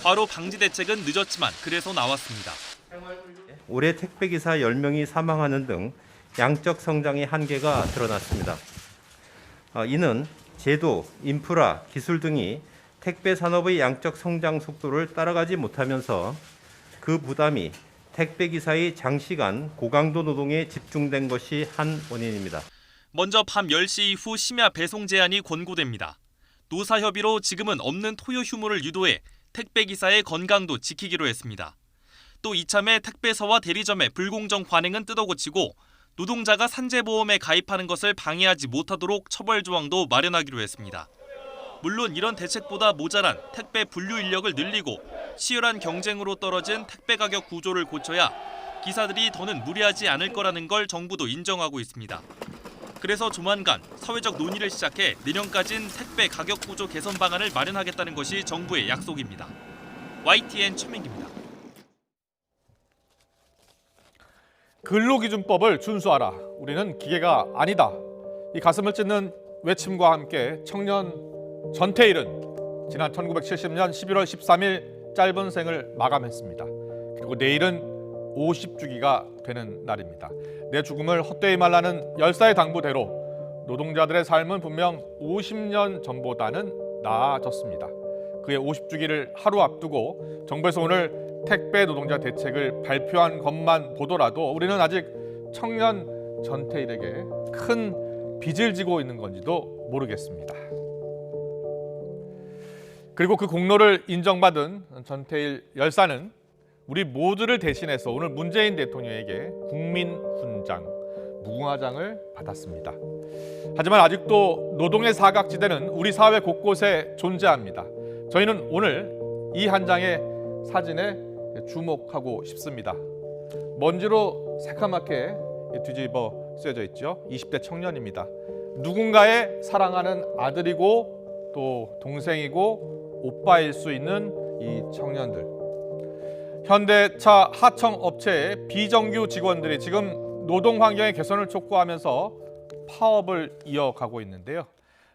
과로 방지 대책은 늦었지만 그래서 나왔습니다. 올해 택배기사 10명이 사망하는 등 양적 성장의 한계가 드러났습니다. 이는 제도, 인프라, 기술 등이 택배 산업의 양적 성장 속도를 따라가지 못하면서 그 부담이 택배기사의 장시간 고강도 노동에 집중된 것이 한 원인입니다. 먼저 밤 10시 이후 심야 배송 제한이 권고됩니다. 노사협의로 지금은 없는 토요 휴무를 유도해 택배기사의 건강도 지키기로 했습니다. 또 이참에 택배사와 대리점의 불공정 관행은 뜯어고치고 노동자가 산재보험에 가입하는 것을 방해하지 못하도록 처벌 조항도 마련하기로 했습니다. 물론 이런 대책보다 모자란 택배 분류 인력을 늘리고 치열한 경쟁으로 떨어진 택배 가격 구조를 고쳐야 기사들이 더는 무리하지 않을 거라는 걸 정부도 인정하고 있습니다. 그래서 조만간 사회적 논의를 시작해 내년까지는 택배 가격 구조 개선 방안을 마련하겠다는 것이 정부의 약속입니다. YTN 최민기입니다. 근로기준법을 준수하라. 우리는 기계가 아니다. 이 가슴을 찢는 외침과 함께 청년 전태일은 지난 1970년 11월 13일 짧은 생을 마감했습니다. 그리고 내일은 50주기가 되는 날입니다. 내 죽음을 헛되이 말라는 열사의 당부대로 노동자들의 삶은 분명 50년 전보다는 나아졌습니다. 그의 50주기를 하루 앞두고 정부에서 오늘 택배 노동자 대책을 발표한 것만 보더라도 우리는 아직 청년 전태일에게 큰 빚을 지고 있는 건지도 모르겠습니다. 그리고 그 공로를 인정받은 전태일 열사는 우리 모두를 대신해서 오늘 문재인 대통령에게 국민훈장, 무궁화장을 받았습니다. 하지만 아직도 노동의 사각지대는 우리 사회 곳곳에 존재합니다. 저희는 오늘 이 한 장의 사진에 주목하고 싶습니다. 먼지로 새카맣게 뒤집어 쓰여져 있죠. 20대 청년입니다. 누군가의 사랑하는 아들이고 또 동생이고 오빠일 수 있는 이 청년들. 현대차 하청 업체의 비정규 직원들이 지금 노동 환경의 개선을 촉구하면서 파업을 이어가고 있는데요.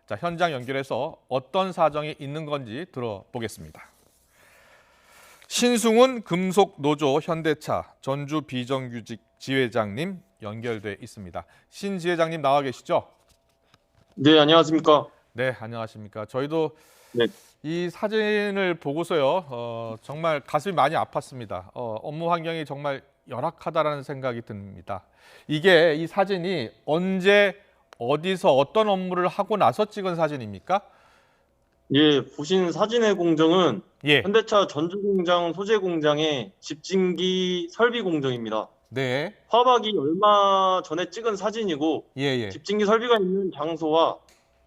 자, 현장 연결해서 어떤 사정이 있는 건지 들어보겠습니다. 신승훈 금속노조 현대차 전주 비정규직 지회장님 연결돼 있습니다. 신 지회장님 나와 계시죠? 네, 안녕하십니까? 네, 안녕하십니까? 저희도 네. 이 사진을 보고서요, 정말 가슴이 많이 아팠습니다. 업무 환경이 정말 열악하다라는 생각이 듭니다. 이게 이 사진이 언제 어디서 어떤 업무를 하고 나서 찍은 사진입니까? 예, 보신 사진의 공정은 예. 현대차 전주공장 소재 공장의 집진기 설비 공정입니다. 네. 파업하기 얼마 전에 찍은 사진이고 예. 집진기 설비가 있는 장소와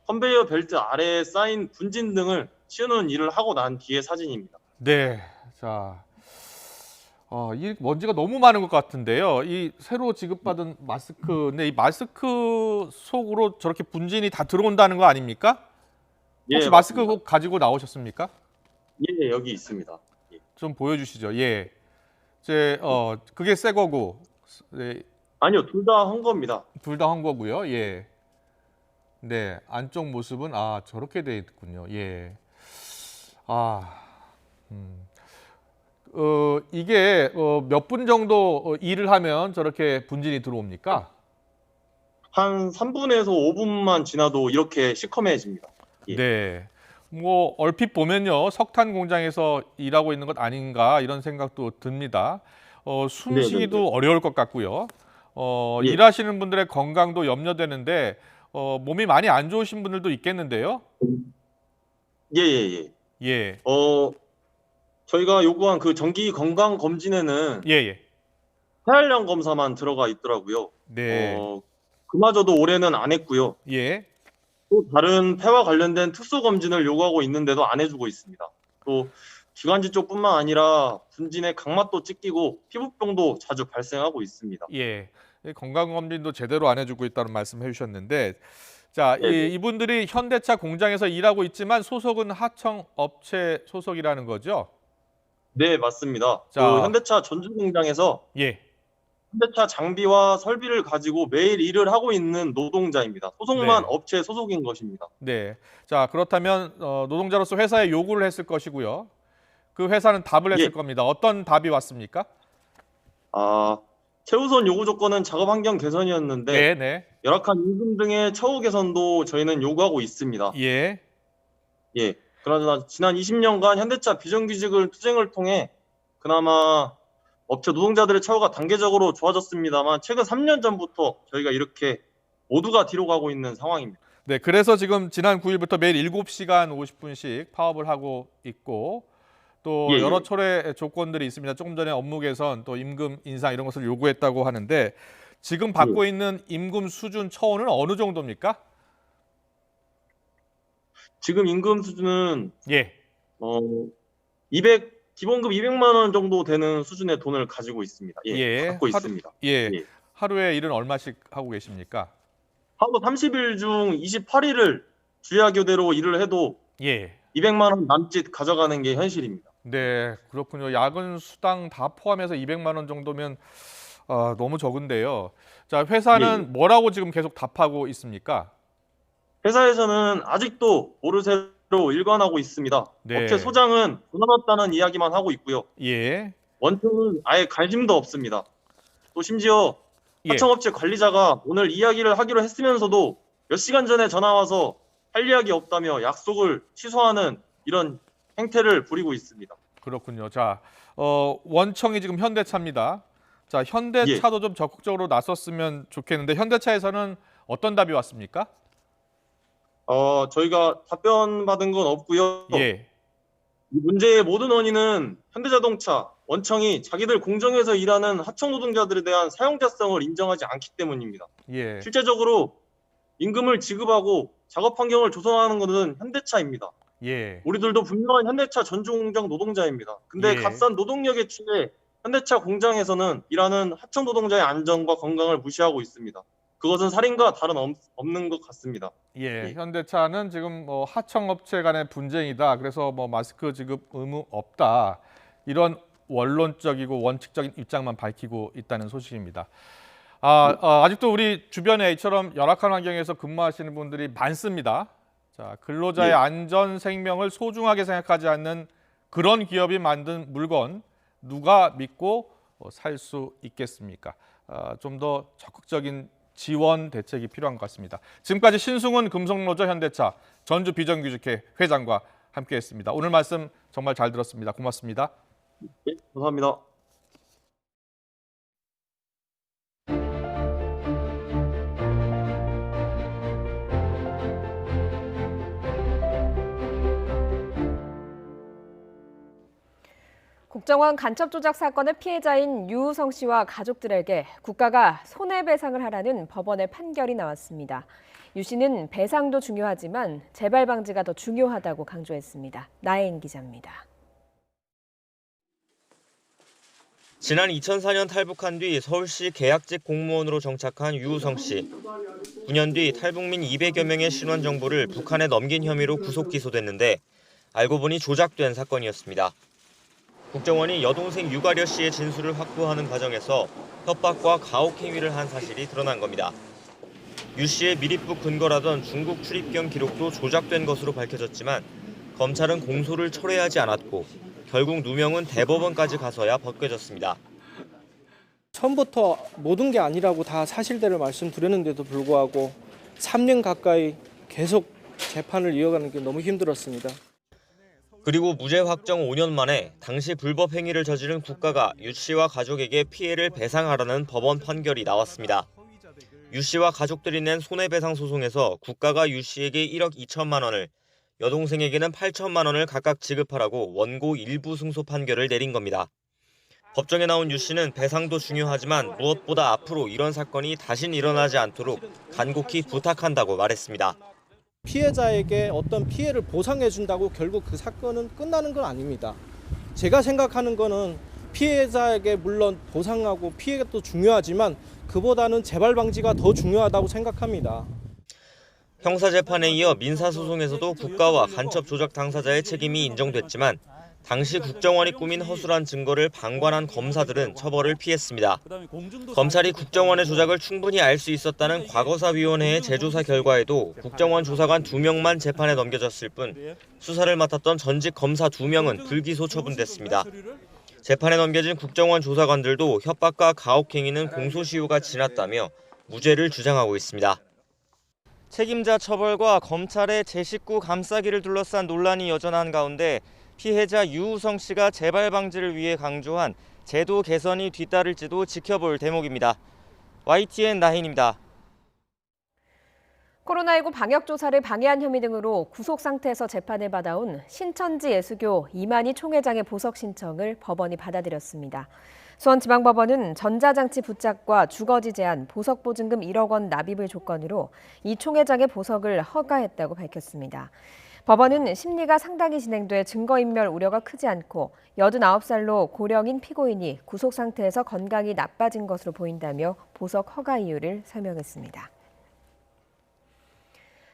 컨베이어 벨트 아래에 쌓인 분진 등을 치우는 일을 하고 난 뒤의 사진입니다. 네. 자, 이 먼지가 너무 많은 것 같은데요. 이 새로 지급받은 마스크인데 이 마스크 속으로 저렇게 분진이 다 들어온다는 거 아닙니까? 혹시 예, 마스크 맞습니다. 꼭 가지고 나오셨습니까? 예, 여기 있습니다. 예. 좀 보여주시죠. 예. 그게 새 거고. 네, 아니요, 둘 다 한 겁니다. 둘 다 한 거고요. 예. 네, 안쪽 모습은 저렇게 돼 있군요. 예. 이게 몇 분 정도 일을 하면 저렇게 분진이 들어옵니까? 한 3분에서 5분만 지나도 이렇게 시커매집니다. 예. 네. 뭐 얼핏 보면요, 석탄 공장에서 일하고 있는 것 아닌가 이런 생각도 듭니다. 숨쉬기도 어려울 것 같고요. 예. 일하시는 분들의 건강도 염려되는데 몸이 많이 안 좋으신 분들도 있겠는데요. 예. 예. 저희가 요구한 그 정기 건강 검진에는 예. 폐활량 검사만 들어가 있더라고요. 네. 그마저도 올해는 안 했고요. 예. 또 다른 폐와 관련된 특수 검진을 요구하고 있는데도 안 해주고 있습니다. 또 기관지 쪽뿐만 아니라 분진의 각막도 찢기고 피부병도 자주 발생하고 있습니다. 예. 건강검진도 제대로 안 해주고 있다는 말씀 해주셨는데, 자, 네. 이분들이 현대차 공장에서 일하고 있지만 소속은 하청 업체 소속이라는 거죠? 네, 맞습니다. 자. 그 현대차 전주 공장에서 예. 현대차 장비와 설비를 가지고 매일 일을 하고 있는 노동자입니다. 소속만 네. 업체 소속인 것입니다. 네. 자, 그렇다면 노동자로서 회사에 요구를 했을 것이고요. 그 회사는 답을 했을 예. 겁니다. 어떤 답이 왔습니까? 최우선 요구 조건은 작업 환경 개선이었는데 네. 열악한 임금 등의 처우 개선도 저희는 요구하고 있습니다. 예. 예. 그러나 지난 20년간 현대차 비정규직을 투쟁을 통해 그나마 업체 노동자들의 처우가 단계적으로 좋아졌습니다만 최근 3년 전부터 저희가 이렇게 모두가 뒤로 가고 있는 상황입니다. 네, 그래서 지금 지난 9일부터 매일 7시간 50분씩 파업을 하고 있고 또 예. 여러 철회 조건들이 있습니다. 조금 전에 업무 개선, 또 임금 인상 이런 것을 요구했다고 하는데 지금 받고 있는 임금 수준 처우는 어느 정도입니까? 지금 임금 수준은 예. 기본급 200만 원 정도 되는 수준의 돈을 가지고 있습니다. 갖고 있습니다. 예. 하루에 일은 얼마씩 하고 계십니까? 하루 30일 중 28일을 주야 교대로 일을 해도 예. 200만 원 남짓 가져가는 게 현실입니다. 네, 그렇군요. 야근 수당 다 포함해서 200만 원 정도면 너무 적은데요. 자, 회사는 뭐라고 지금 계속 답하고 있습니까? 회사에서는 아직도 모르쇠로 일관하고 있습니다. 네. 업체 소장은 돈 없다는 이야기만 하고 있고요. 예. 원청은 아예 관심도 없습니다. 또 심지어 예. 하청업체 관리자가 오늘 이야기를 하기로 했으면서도 몇 시간 전에 전화 와서 할 이야기 없다며 약속을 취소하는 이런 행태를 부리고 있습니다. 그렇군요. 자, 원청이 지금 현대차입니다. 자, 현대차도 좀 적극적으로 나섰으면 좋겠는데 현대차에서는 어떤 답이 왔습니까? 저희가 답변 받은 건 없고요. 예. 이 문제의 모든 원인은 현대자동차, 원청이 자기들 공정에서 일하는 하청 노동자들에 대한 사용자성을 인정하지 않기 때문입니다. 예. 실제적으로 임금을 지급하고 작업 환경을 조성하는 것은 현대차입니다. 예. 우리들도 분명한 현대차 전주공장 노동자입니다. 근데 예. 값싼 노동력에 취해 현대차 공장에서는 일하는 하청 노동자의 안전과 건강을 무시하고 있습니다. 그것은 살인과 다른 없는 것 같습니다. 예. 현대차는 지금 하청업체 간의 분쟁이다. 그래서 마스크 지급 의무 없다. 이런 원론적이고 원칙적인 입장만 밝히고 있다는 소식입니다. 아직도 우리 주변에 이처럼 열악한 환경에서 근무하시는 분들이 많습니다. 자, 근로자의 안전, 생명을 소중하게 생각하지 않는 그런 기업이 만든 물건 누가 믿고 살 수 있겠습니까? 좀 더 적극적인 지원 대책이 필요한 것 같습니다. 지금까지 신승훈 금속노조 현대차 전주 비정규직회 회장과 함께했습니다. 오늘 말씀 정말 잘 들었습니다. 고맙습니다. 네, 감사합니다. 국정원 간첩 조작 사건의 피해자인 유우성 씨와 가족들에게 국가가 손해배상을 하라는 법원의 판결이 나왔습니다. 유 씨는 배상도 중요하지만 재발 방지가 더 중요하다고 강조했습니다. 나혜인 기자입니다. 지난 2004년 탈북한 뒤 서울시 계약직 공무원으로 정착한 유우성 씨. 9년 뒤 탈북민 200여 명의 신원 정보를 북한에 넘긴 혐의로 구속 기소됐는데 알고 보니 조작된 사건이었습니다. 국정원이 여동생 유가려 씨의 진술을 확보하는 과정에서 협박과 가혹 행위를 한 사실이 드러난 겁니다. 유 씨의 미립부 근거라던 중국 출입경 기록도 조작된 것으로 밝혀졌지만 검찰은 공소를 철회하지 않았고 결국 누명은 대법원까지 가서야 벗겨졌습니다. 처음부터 모든 게 아니라고 다 사실대로 말씀드렸는데도 불구하고 3년 가까이 계속 재판을 이어가는 게 너무 힘들었습니다. 그리고 무죄 확정 5년 만에 당시 불법 행위를 저지른 국가가 유 씨와 가족에게 피해를 배상하라는 법원 판결이 나왔습니다. 유 씨와 가족들이 낸 손해배상 소송에서 국가가 유 씨에게 1억 2천만 원을, 여동생에게는 8천만 원을 각각 지급하라고 원고 일부 승소 판결을 내린 겁니다. 법정에 나온 유 씨는 배상도 중요하지만 무엇보다 앞으로 이런 사건이 다신 일어나지 않도록 간곡히 부탁한다고 말했습니다. 피해자에게 어떤 피해를 보상해 준다고 결국 그 사건은 끝나는 건 아닙니다. 제가 생각하는 거는 피해자에게 물론 보상하고 피해도 중요하지만 그보다는 재발 방지가 더 중요하다고 생각합니다. 형사재판에 이어 민사소송에서도 국가와 간첩 조작 당사자의 책임이 인정됐지만 당시 국정원이 꾸민 허술한 증거를 방관한 검사들은 처벌을 피했습니다. 검찰이 국정원의 조작을 충분히 알 수 있었다는 과거사위원회의 재조사 결과에도 국정원 조사관 2명만 재판에 넘겨졌을 뿐 수사를 맡았던 전직 검사 2명은 불기소 처분됐습니다. 재판에 넘겨진 국정원 조사관들도 협박과 가혹 행위는 공소시효가 지났다며 무죄를 주장하고 있습니다. 책임자 처벌과 검찰의 제 식구 감싸기를 둘러싼 논란이 여전한 가운데 피해자 유우성 씨가 재발 방지를 위해 강조한 제도 개선이 뒤따를지도 지켜볼 대목입니다. YTN 나혜인입니다. 코로나19 방역 조사를 방해한 혐의 등으로 구속 상태에서 재판을 받아온 신천지 예수교 이만희 총회장의 보석 신청을 법원이 받아들였습니다. 수원지방법원은 전자장치 부착과 주거지 제한, 보석보증금 1억 원 납입을 조건으로 이 총회장의 보석을 허가했다고 밝혔습니다. 법원은 심리가 상당히 진행돼 증거인멸 우려가 크지 않고 89살로 고령인 피고인이 구속 상태에서 건강이 나빠진 것으로 보인다며 보석 허가 이유를 설명했습니다.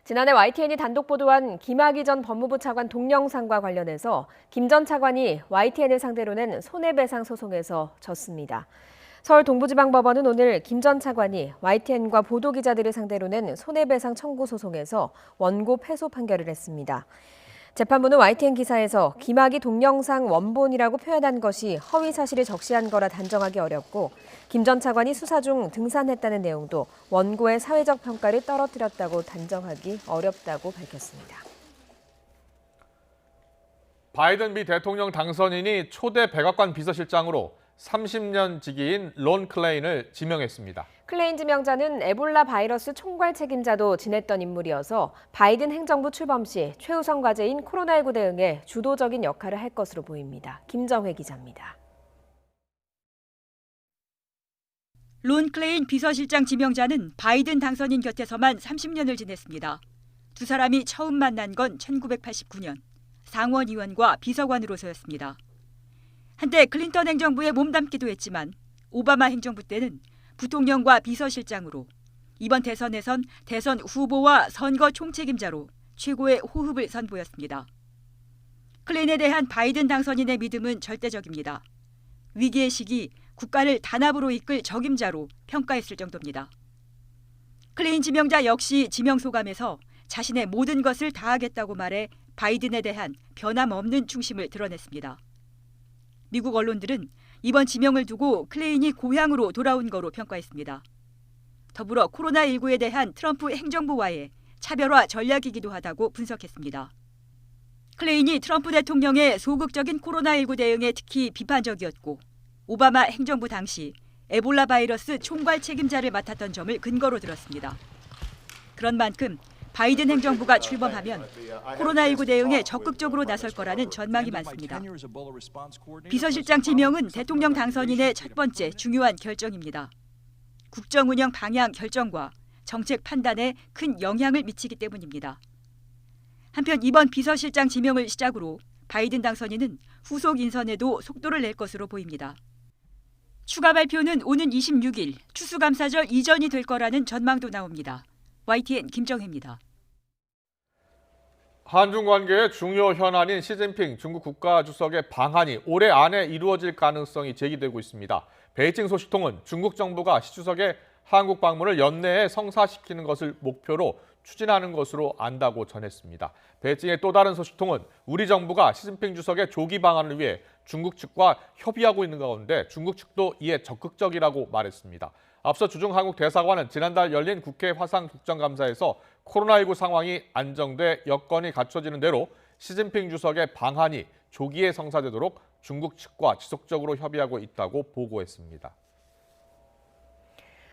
지난해 YTN이 단독 보도한 김학의 전 법무부 차관 동영상과 관련해서 김 전 차관이 YTN을 상대로 낸 손해배상 소송에서 졌습니다. 서울 동부지방법원은 오늘 김 전 차관이 YTN과 보도기자들을 상대로 낸 손해배상 청구 소송에서 원고 패소 판결을 했습니다. 재판부는 YTN 기사에서 김학의 동영상 원본이라고 표현한 것이 허위 사실을 적시한 거라 단정하기 어렵고 김 전 차관이 수사 중 등산했다는 내용도 원고의 사회적 평가를 떨어뜨렸다고 단정하기 어렵다고 밝혔습니다. 바이든 미 대통령 당선인이 초대 백악관 비서실장으로 30년 지기인 론 클레인을 지명했습니다. 클레인 지명자는 에볼라 바이러스 총괄 책임자도 지냈던 인물이어서 바이든 행정부 출범 시 최우선 과제인 코로나19 대응에 주도적인 역할을 할 것으로 보입니다. 김정회 기자입니다. 론 클레인 비서실장 지명자는 바이든 당선인 곁에서만 30년을 지냈습니다. 두 사람이 처음 만난 건 1989년 상원의원과 비서관으로서였습니다. 한때 클린턴 행정부에 몸담기도 했지만 오바마 행정부 때는 부통령과 비서실장으로, 이번 대선에선 대선 후보와 선거 총책임자로 최고의 호흡을 선보였습니다. 클레인에 대한 바이든 당선인의 믿음은 절대적입니다. 위기의 시기 국가를 단합으로 이끌 적임자로 평가했을 정도입니다. 클레인 지명자 역시 지명소감에서 자신의 모든 것을 다하겠다고 말해 바이든에 대한 변함없는 충심을 드러냈습니다. 미국 언론들은 이번 지명을 두고 클레인이 고향으로 돌아온 거로 평가했습니다. 더불어 코로나19에 대한 트럼프 행정부와의 차별화 전략이기도 하다고 분석했습니다. 클레인이 트럼프 대통령의 소극적인 코로나19 대응에 특히 비판적이었고 오바마 행정부 당시 에볼라 바이러스 총괄 책임자를 맡았던 점을 근거로 들었습니다. 그런 만큼 바이든 행정부가 출범하면 코로나19 대응에 적극적으로 나설 거라는 전망이 많습니다. 비서실장 지명은 대통령 당선인의 첫 번째 중요한 결정입니다. 국정 운영 방향 결정과 정책 판단에 큰 영향을 미치기 때문입니다. 한편 이번 비서실장 지명을 시작으로 바이든 당선인은 후속 인선에도 속도를 낼 것으로 보입니다. 추가 발표는 오는 26일 추수감사절 이전이 될 거라는 전망도 나옵니다. YTN 김정혜입니다. 한중 관계의 중요 현안인 시진핑 중국 국가주석의 방한이 올해 안에 이루어질 가능성이 제기되고 있습니다. 베이징 소식통은 중국 정부가 시 주석의 한국 방문을 연내에 성사시키는 것을 목표로 추진하는 것으로 안다고 전했습니다. 베이징의 또 다른 소식통은 우리 정부가 시진핑 주석의 조기 방한을 위해 중국 측과 협의하고 있는 가운데 중국 측도 이에 적극적이라고 말했습니다. 앞서 주중 한국 대사관은 지난달 열린 국회 화상 국정감사에서 코로나19 상황이 안정돼 여건이 갖춰지는 대로 시진핑 주석의 방한이 조기에 성사되도록 중국 측과 지속적으로 협의하고 있다고 보고했습니다.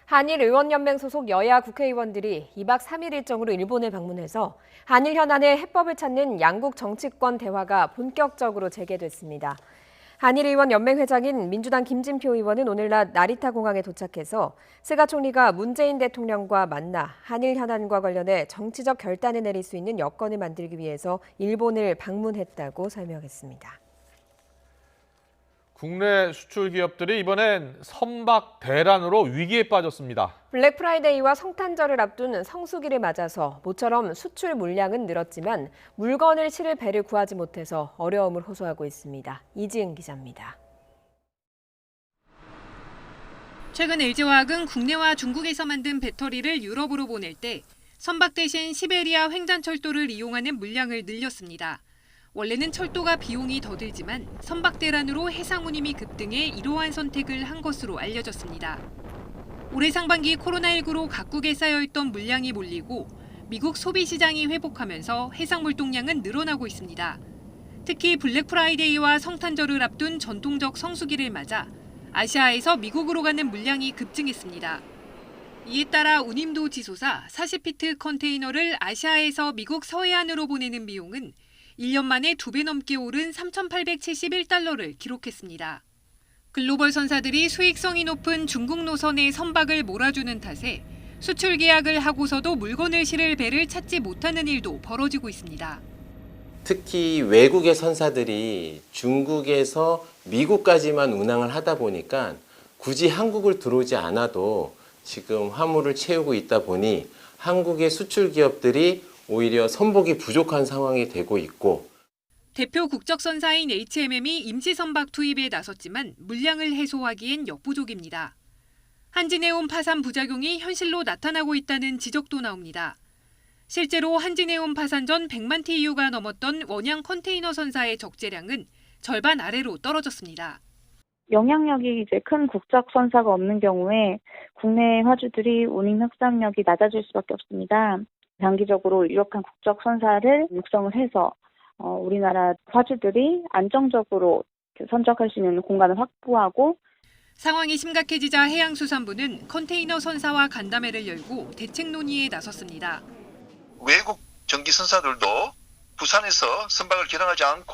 한일의원연맹 소속 여야 국회의원들이 2박 3일 일정으로 일본을 방문해서 한일 현안의 해법을 찾는 양국 정치권 대화가 본격적으로 재개됐습니다. 한일의원연맹 회장인 민주당 김진표 의원은 오늘 낮 나리타 공항에 도착해서 스가 총리가 문재인 대통령과 만나 한일 현안과 관련해 정치적 결단을 내릴 수 있는 여건을 만들기 위해서 일본을 방문했다고 설명했습니다. 국내 수출 기업들이 이번엔 선박 대란으로 위기에 빠졌습니다. 블랙 프라이데이와 성탄절을 앞둔 성수기를 맞아서 모처럼 수출 물량은 늘었지만 물건을 실을 배를 구하지 못해서 어려움을 호소하고 있습니다. 이지은 기자입니다. 최근 LG화학은 국내와 중국에서 만든 배터리를 유럽으로 보낼 때 선박 대신 시베리아 횡단철도를 이용하는 물량을 늘렸습니다. 원래는 철도가 비용이 더 들지만 선박 대란으로 해상 운임이 급등해 이러한 선택을 한 것으로 알려졌습니다. 올해 상반기 코로나19로 각국에 쌓여있던 물량이 몰리고 미국 소비 시장이 회복하면서 해상 물동량은 늘어나고 있습니다. 특히 블랙 프라이데이와 성탄절을 앞둔 전통적 성수기를 맞아 아시아에서 미국으로 가는 물량이 급증했습니다. 이에 따라 운임도 치솟아 40피트 컨테이너를 아시아에서 미국 서해안으로 보내는 비용은 1년 만에 2배 넘게 오른 3,871달러를 기록했습니다. 글로벌 선사들이 수익성이 높은 중국 노선에 선박을 몰아주는 탓에 수출 계약을 하고서도 물건을 실을 배를 찾지 못하는 일도 벌어지고 있습니다. 특히 외국의 선사들이 중국에서 미국까지만 운항을 하다 보니까 굳이 한국을 들어오지 않아도 지금 화물을 채우고 있다 보니 한국의 수출 기업들이 오히려 선복이 부족한 상황이 되고 있고 대표 국적선사인 HMM이 임시선박 투입에 나섰지만 물량을 해소하기엔 역부족입니다. 한진해운 파산 부작용이 현실로 나타나고 있다는 지적도 나옵니다. 실제로 한진해운 파산 전 100만 TEU가 넘었던 원양 컨테이너 선사의 적재량은 절반 아래로 떨어졌습니다. 영향력이 이제 큰 국적 선사가 없는 경우에 국내 화주들이 운임 협상력이 낮아질 수밖에 없습니다. 장기적으로 유력한 국적 선사를 육성을 해서 우리나라 화주들이 안정적으로 선적할 수 있는 공간을 확보하고 상황이 심각해지자 해양수산부는 컨테이너 선사와 간담회를 열고 대책 논의에 나섰습니다. 외국 정기 선사들도 부산에서 선박을 개량하지 않고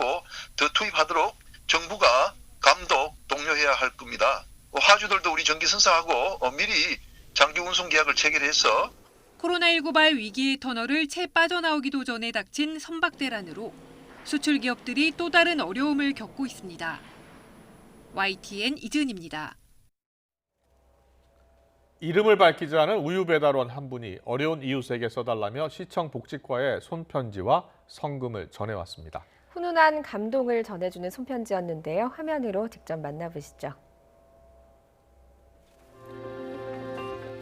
더 투입하도록 정부가 감독, 독려해야 할 겁니다. 화주들도 우리 정기 선사하고 미리 장기 운송 계약을 체결해서 코로나19발 위기의 터널을 채 빠져나오기도 전에 닥친 선박 대란으로 수출 기업들이 또 다른 어려움을 겪고 있습니다. YTN 이지은입니다. 이름을 밝히지 않은 우유 배달원 한 분이 어려운 이웃에게 써달라며 시청 복지과에 손편지와 성금을 전해왔습니다. 훈훈한 감동을 전해주는 손편지였는데요. 화면으로 직접 만나보시죠.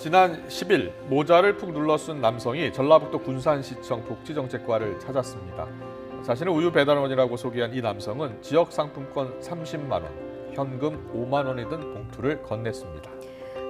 지난 10일 모자를 푹 눌러 쓴 남성이 전라북도 군산시청 복지정책과를 찾았습니다. 자신을 우유 배달원이라고 소개한 이 남성은 지역 상품권 30만 원, 현금 5만 원이 든 봉투를 건넸습니다.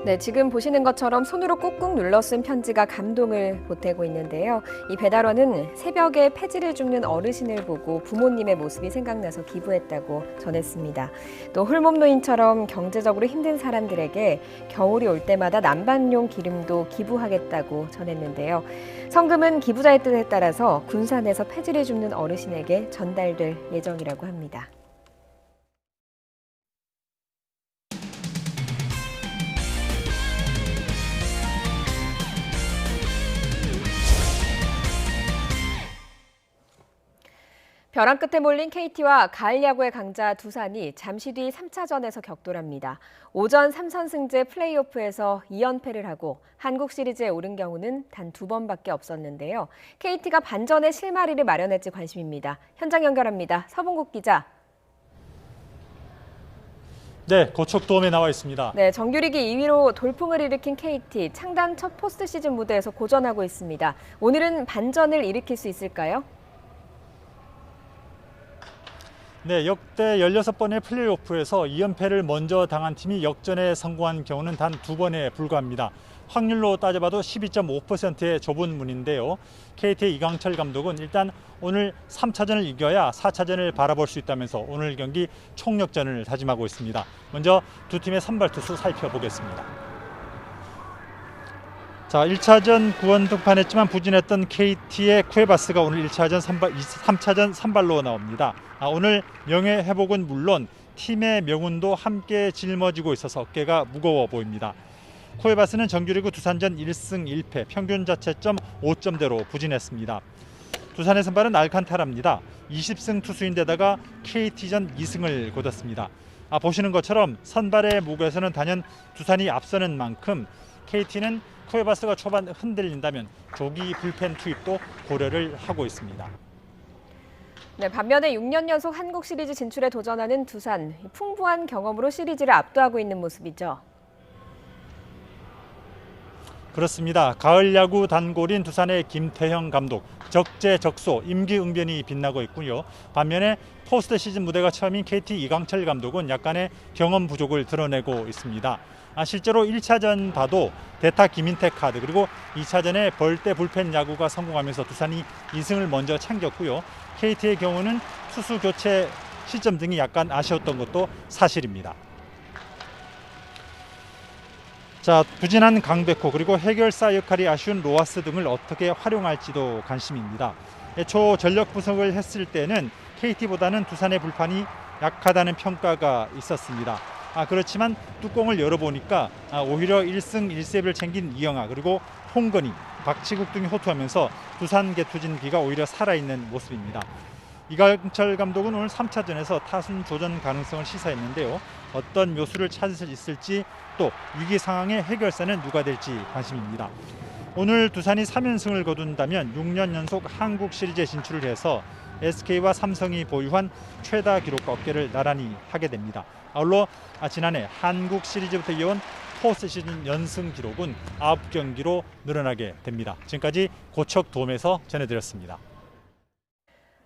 네, 지금 보시는 것처럼 손으로 꾹꾹 눌러 쓴 편지가 감동을 보태고 있는데요. 이 배달원은 새벽에 폐지를 줍는 어르신을 보고 부모님의 모습이 생각나서 기부했다고 전했습니다. 또 홀몸노인처럼 경제적으로 힘든 사람들에게 겨울이 올 때마다 난방용 기름도 기부하겠다고 전했는데요. 성금은 기부자의 뜻에 따라서 군산에서 폐지를 줍는 어르신에게 전달될 예정이라고 합니다. 벼랑 끝에 몰린 KT와 가을 야구의 강자 두산이 잠시 뒤 3차전에서 격돌합니다. 오전 3선승제 플레이오프에서 2연패를 하고 한국 시리즈에 오른 경우는 단 2번밖에 없었는데요. KT가 반전의 실마리를 마련할지 관심입니다. 현장 연결합니다. 서봉국 기자. 네, 고척돔에 나와 있습니다. 네, 정규리그 2위로 돌풍을 일으킨 KT, 창단 첫 포스트 시즌 무대에서 고전하고 있습니다. 오늘은 반전을 일으킬 수 있을까요? 네, 역대 16번의 플레이오프에서 2연패를 먼저 당한 팀이 역전에 성공한 경우는 단 2번에 불과합니다. 확률로 따져봐도 12.5%의 좁은 문인데요. KT의 이강철 감독은 일단 오늘 3차전을 이겨야 4차전을 바라볼 수 있다면서 오늘 경기 총력전을 다짐하고 있습니다. 먼저 두 팀의 선발 투수 살펴보겠습니다. 자, 1차전 구원 등판했지만 부진했던 KT의 쿠에바스가 오늘 3차전 선발로 나옵니다. 오늘 명예 회복은 물론 팀의 명운도 함께 짊어지고 있어서 어깨가 무거워 보입니다. 쿠에바스는 정규리그 두산전 1승 1패, 평균 자책점 5점대로 부진했습니다. 두산의 선발은 알칸타라입니다. 20승 투수인데다가 KT전 2승을 거뒀습니다. 보시는 것처럼 선발의 무게에서는 단연 두산이 앞서는 만큼 KT는 쿠에바스가 초반 흔들린다면 조기 불펜 투입도 고려를 하고 있습니다. 네, 반면에 6년 연속 한국 시리즈 진출에 도전하는 두산, 풍부한 경험으로 시리즈를 압도하고 있는 모습이죠. 그렇습니다. 가을 야구 단골인 두산의 김태형 감독, 적재적소, 임기응변이 빛나고 있고요. 반면에 포스트 시즌 무대가 처음인 KT 이강철 감독은 약간의 경험 부족을 드러내고 있습니다. 실제로 1차전 봐도 대타 김인태 카드, 그리고 2차전에 벌떼 불펜 야구가 성공하면서 두산이 2승을 먼저 챙겼고요. KT의 경우는 투수 교체 시점 등이 약간 아쉬웠던 것도 사실입니다. 자, 부진한 강백호, 그리고 해결사 역할이 아쉬운 로하스 등을 어떻게 활용할지도 관심입니다. 애초 전력 분석을 했을 때는 KT보다는 두산의 불판이 약하다는 평가가 있었습니다. 그렇지만 뚜껑을 열어보니까 오히려 1승 1세를 챙긴 이영하, 그리고 홍건희, 박치국 등이 호투하면서 두산 개투진기가 오히려 살아있는 모습입니다. 이강철 감독은 오늘 3차전에서 타순 조전 가능성을 시사했는데요. 어떤 묘수를 찾을 수 있을지, 또 위기 상황의 해결사는 누가 될지 관심입니다. 오늘 두산이 3연승을 거둔다면 6년 연속 한국 시리즈에 진출을 해서 SK와 삼성이 보유한 최다 기록과 어깨를 나란히 하게 됩니다. 아울러 지난해 한국 시리즈부터 이어온 포스트 시즌 연승 기록은 9경기로 늘어나게 됩니다. 지금까지 고척돔에서 전해드렸습니다.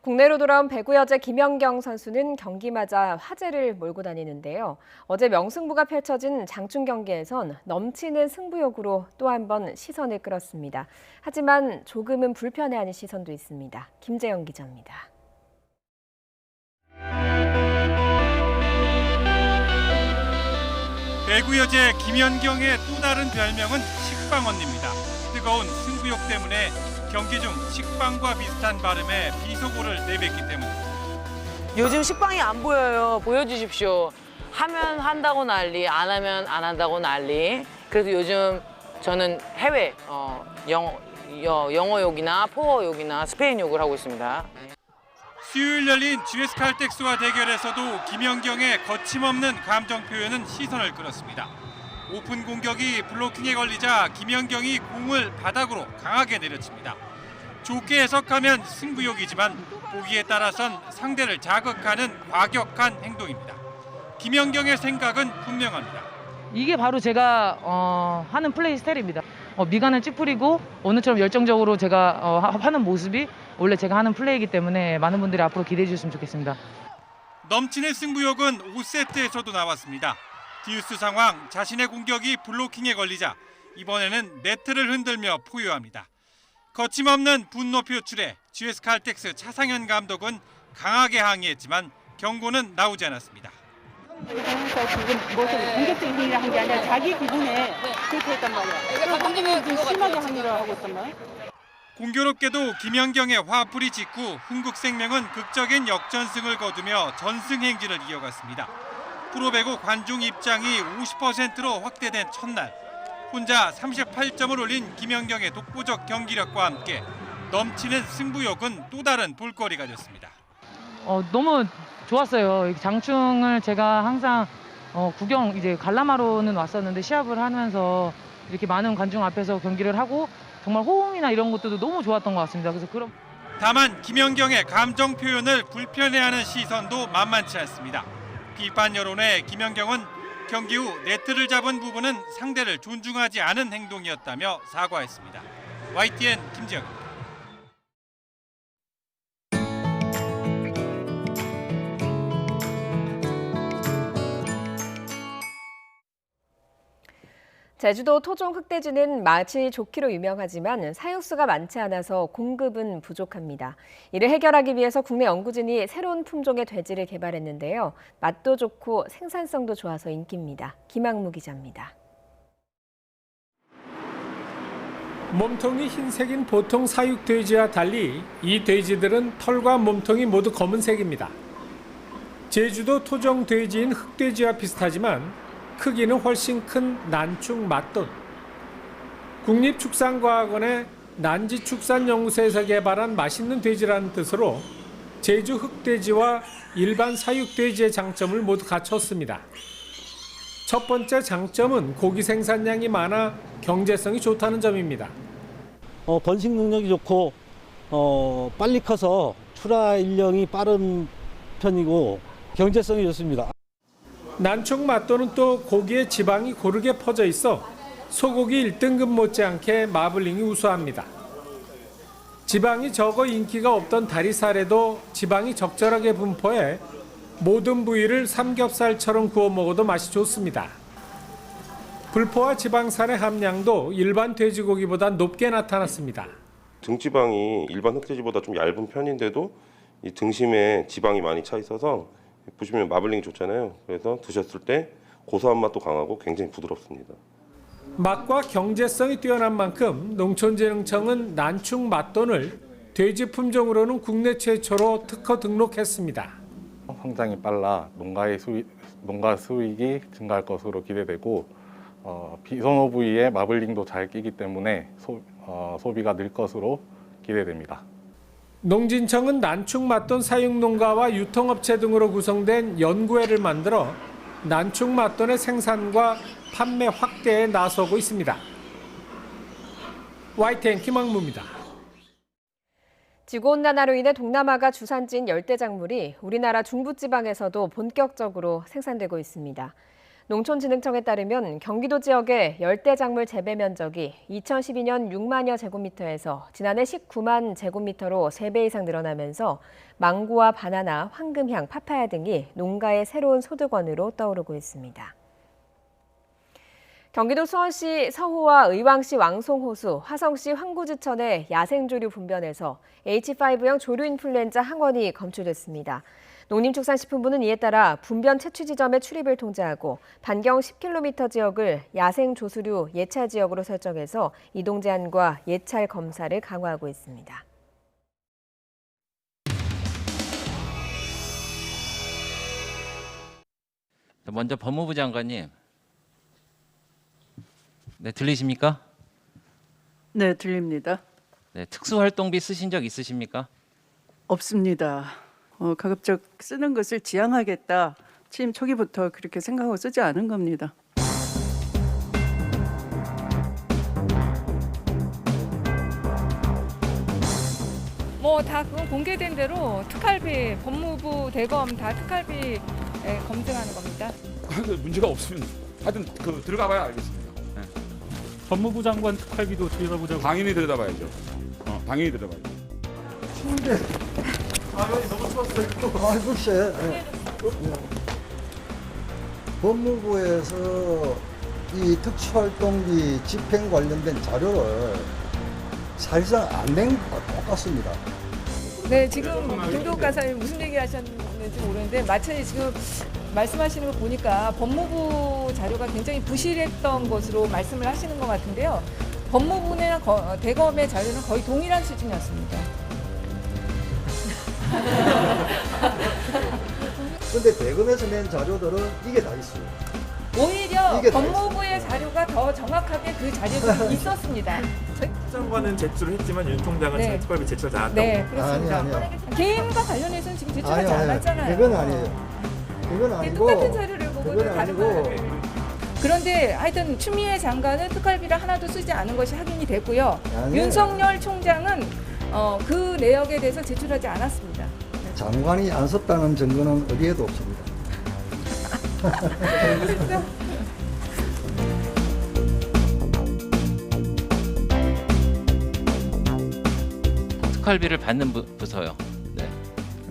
국내로 돌아온 배구 여제 김연경 선수는 경기마다 화제를 몰고 다니는데요. 어제 명승부가 펼쳐진 장충 경기에선 넘치는 승부욕으로 또 한 번 시선을 끌었습니다. 하지만 조금은 불편해하는 시선도 있습니다. 김재영 기자입니다. 배구 여제 김연경의 또 다른 별명은 식빵 언니입니다. 뜨거운 승부욕 때문에 경기 중 식빵과 비슷한 발음의 비속어를 내뱉기 때문입니다. 요즘 식빵이 안 보여요. 보여주십시오. 하면 한다고 난리, 안 하면 안 한다고 난리. 그래서 요즘 저는 해외 영어 욕이나 포어 욕이나 스페인 욕을 하고 있습니다. 수요일 열린 GS 칼텍스와 대결에서도 김연경의 거침없는 감정 표현은 시선을 끌었습니다. 오픈 공격이 블로킹에 걸리자 김연경이 공을 바닥으로 강하게 내려칩니다. 좋게 해석하면 승부욕이지만 보기에 따라선 상대를 자극하는 과격한 행동입니다. 김연경의 생각은 분명합니다. 이게 바로 제가 하는 플레이 스타일입니다. 미간을 찌푸리고 오늘처럼 열정적으로 제가 하는 모습이 원래 제가 하는 플레이이기 때문에 많은 분들이 앞으로 기대해 주셨으면 좋겠습니다. 넘치는 승부욕은 5세트에서도 나왔습니다. 디우스 상황, 자신의 공격이 블로킹에 걸리자 이번에는 네트를 흔들며 포효합니다. 거침없는 분노 표출에 GS 칼텍스 차상현 감독은 강하게 항의했지만 경고는 나오지 않았습니다. 그래서 지금 무엇을 공격적인 행위를 한 게 아니라 자기 기분에 그렇게 했단 말이야. 그래서 감독님이 좀 심하게 항의를 하고 있단 말이야. 공교롭게도 김연경의 화풀이 직후 흥국생명은 극적인 역전승을 거두며 전승 행진을 이어갔습니다. 프로배구 관중 입장이 50%로 확대된 첫날, 혼자 38점을 올린 김연경의 독보적 경기력과 함께 넘치는 승부욕은 또 다른 볼거리가 됐습니다. 너무 좋았어요. 장충을 제가 항상 구경 이제 관람하러는 왔었는데 시합을 하면서 이렇게 많은 관중 앞에서 경기를 하고 정말 호응이나 이런 것들도 너무 좋았던 것 같습니다. 그래서 다만 김연경의 감정 표현을 불편해하는 시선도 만만치 않습니다. 비판 여론에 김연경은 경기 후 네트를 잡은 부분은 상대를 존중하지 않은 행동이었다며 사과했습니다. YTN 김지영입니다. 제주도 토종 흑돼지는 맛이 좋기로 유명하지만 사육수가 많지 않아서 공급은 부족합니다. 이를 해결하기 위해서 국내 연구진이 새로운 품종의 돼지를 개발했는데요. 맛도 좋고 생산성도 좋아서 인기입니다. 김학무 기자입니다. 몸통이 흰색인 보통 사육 돼지와 달리 이 돼지들은 털과 몸통이 모두 검은색입니다. 제주도 토종 돼지인 흑돼지와 비슷하지만 크기는 훨씬 큰 난충 맛돈. 국립축산과학원의 난지축산연구소에서 개발한 맛있는 돼지라는 뜻으로 제주 흑돼지와 일반 사육돼지의 장점을 모두 갖췄습니다. 첫 번째 장점은 고기 생산량이 많아 경제성이 좋다는 점입니다. 번식 능력이 좋고 빨리 커서 출하 일령이 빠른 편이고 경제성이 좋습니다. 난충 맛도는 또 고기의 지방이 고르게 퍼져 있어 소고기 1등급 못지않게 마블링이 우수합니다. 지방이 적어 인기가 없던 다리살에도 지방이 적절하게 분포해 모든 부위를 삼겹살처럼 구워 먹어도 맛이 좋습니다. 불포화 지방산의 함량도 일반 돼지고기보다 높게 나타났습니다. 등지방이 일반 흑돼지보다 좀 얇은 편인데도 이 등심에 지방이 많이 차 있어서 보시면 마블링이 좋잖아요. 그래서 드셨을 때 고소한 맛도 강하고 굉장히 부드럽습니다. 맛과 경제성이 뛰어난 만큼 농촌진흥청은 난충 맛돈을 돼지 품종으로는 국내 최초로 특허 등록했습니다. 성장이 빨라 농가 수익이 증가할 것으로 기대되고 비선호 부위에 마블링도 잘 끼기 때문에 소비가 늘 것으로 기대됩니다. 농진청은 난충 맛돈 사육 농가와 유통업체 등으로 구성된 연구회를 만들어 난충 맛돈의 생산과 판매 확대에 나서고 있습니다. YTN 김학무입니다. 지구온난화로 인해 동남아가 주산지인 열대작물이 우리나라 중부지방에서도 본격적으로 생산되고 있습니다. 농촌진흥청에 따르면 경기도 지역의 열대작물 재배 면적이 2012년 6만여 제곱미터에서 지난해 19만 제곱미터로 3배 이상 늘어나면서 망고와 바나나, 황금향, 파파야 등이 농가의 새로운 소득원으로 떠오르고 있습니다. 경기도 수원시 서호와 의왕시 왕송호수, 화성시 황구지천의 야생조류 분변에서 H5형 조류 인플루엔자 항원이 검출됐습니다. 농림축산식품부는 이에 따라 분변 채취 지점의 출입을 통제하고 반경 10km 지역을 야생 조수류 예찰 지역으로 설정해서 이동 제한과 예찰 검사를 강화하고 있습니다. 먼저 법무부 장관님, 네, 들리십니까? 네, 들립니다. 네, 특수활동비 쓰신 적 있으십니까? 없습니다. 가급적 쓰는 것을 지양하겠다. 취임 초기부터 그렇게 생각하고 쓰지 않은 겁니다. 다 그건 공개된 대로 특활비, 법무부 대검 다 특활비 검증하는 겁니다. 문제가 없습니다. 하여튼 들어가봐야 알겠습니다. 네. 법무부 장관 특활비도 들여다보자고. 당연히 들여다봐야죠. 당연히 들여다봐야죠. 추운데 가면이 너무 추웠어요. 아, 글쎄. 법무부에서 이 특수활동비 집행 관련된 자료를 사실상 안 낸 것과 똑같습니다. 네, 지금 김도욱 간사님 무슨 얘기 하셨는지 모르는데 마치 지금 말씀하시는 거 보니까 법무부 자료가 굉장히 부실했던 것으로 말씀을 하시는 것 같은데요. 법무부나 대검의 자료는 거의 동일한 수준이었습니다. 근데 대검에서 낸 자료들은 이게 다 있어요. 오히려 이게 다 법무부의 자료가 더 정확하게 그 자료들이 있었습니다. 장관은 제출을 했지만 윤 총장은 네. 특활비 제출하지 않았다고. 네, 그렇습니다. 아니요. 개인과 관련해서는 지금 제출하지 아니요. 않았잖아요. 그건 아니에요. 그건 아니고. 똑같은 자료를 보고 그건 다른 아니고. 거예요. 그런데 하여튼 추미애 장관은 특활비를 하나도 쓰지 않은 것이 확인이 됐고요. 아니에요. 윤석열 총장은 그 내역에 대해서 제출하지 않았습니다. 장관이 안 썼다는 증거는 어디에도 없습니다. 특활비를 받는 부서요. 네.